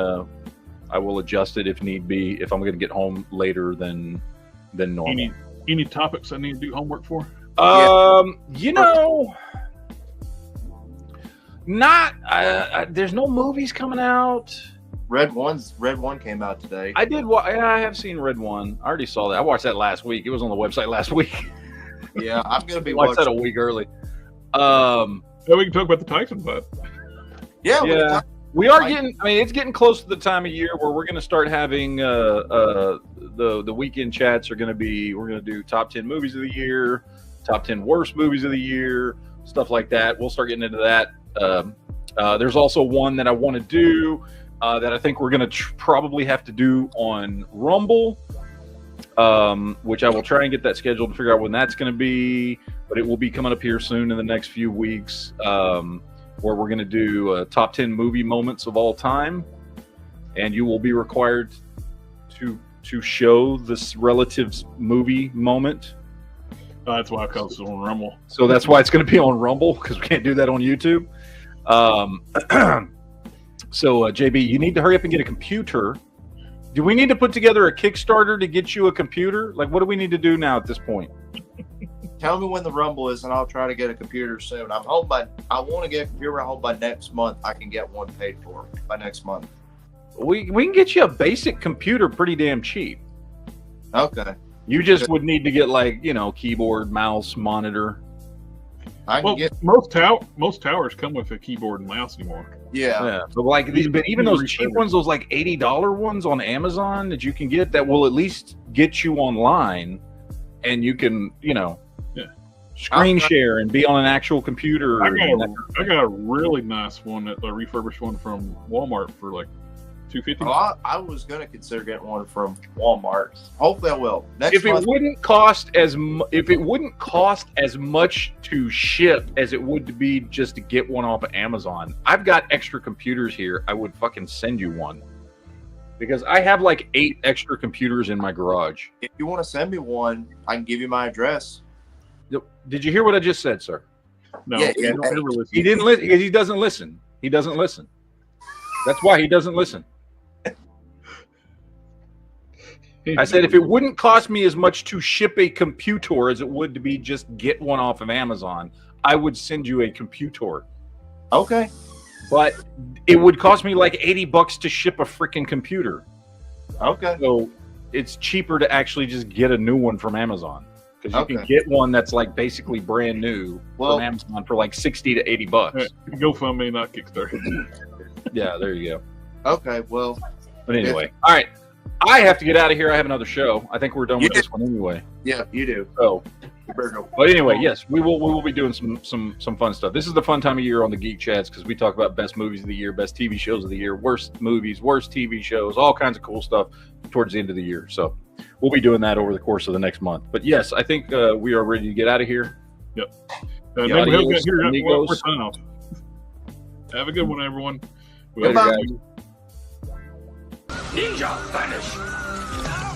I will adjust it if need be. If I'm going to get home later than normal. Any topics I need to do homework for? You know, not. There's no movies coming out. Red One came out today. I did. I have seen Red One. I already saw that. I watched that last week. It was on the website last week. Yeah, I'm gonna be watched that a week early. Yeah, we can talk about the Tyson fight. Yeah. We are getting. I mean, it's getting close to the time of year where we're going to start having the weekend chats. We're going to do top 10 movies of the year, top 10 worst movies of the year, stuff like that. We'll start getting into that. There's also one that I want to do that I think we're going to probably have to do on Rumble, which I will try and get that scheduled to figure out when that's going to be. But it will be coming up here soon in the next few weeks. Where we're going to do top 10 movie moments of all time, and you will be required to show this relative movie moment. That's why I call it on Rumble. So that's why it's going to be on Rumble, because we can't do that on YouTube. So JB, you need to hurry up and get a computer. Do we need to put together a Kickstarter to get you a computer? Like, what do we need to do now at this point? Tell me when the Rumble is, and I'll try to get a computer soon. I want to get a computer. I hope by next month I can get one paid for by next month. We can get you a basic computer pretty damn cheap. Okay. You just would need to get keyboard, mouse, monitor. Most towers come with a keyboard and mouse anymore. Yeah. But even those cheap ones, those like $80 ones on Amazon that you can get, that will at least get you online, and you can screen share and be on an actual computer. I got a really nice one, a refurbished one from Walmart for like $250. Oh, I was gonna consider getting one from Walmart. Hopefully, I will. If it wouldn't cost as much to ship as it would to be just to get one off of Amazon, I've got extra computers here. I would fucking send you one, because I have like 8 extra computers in my garage. If you want to send me one, I can give you my address. Did you hear what I just said, sir? No, yeah. He didn't listen because he doesn't listen. He doesn't listen. That's why he doesn't listen. I said if it wouldn't cost me as much to ship a computer as it would to be just get one off of Amazon, I would send you a computer. Okay. but it would cost me like $80 to ship a freaking computer. Okay. So it's cheaper to actually just get a new one from Amazon, because you can Okay. get one that's like basically brand new Well- from Amazon for like $60 to $80. GoFundMe, not Kickstarter. Yeah, there you go. Okay. Well, But anyway, all right. I have to get out of here. I have another show. I think we're done with Yeah. this one anyway. yeah, you do. So, You better go. but anyway, yes, we will be doing some fun stuff. This is the fun time of year on the Geek Chats, because we talk about best movies of the year, best TV shows of the year, worst movies, worst TV shows, all kinds of cool stuff towards the end of the year. So we'll be doing that over the course of the next month. But yes, I think we are ready to get out of here. Yep. Yeah, Then we're adios, amigos. we're signing off. Have a good one, everyone. Later, Goodbye. guys. Ninja vanish.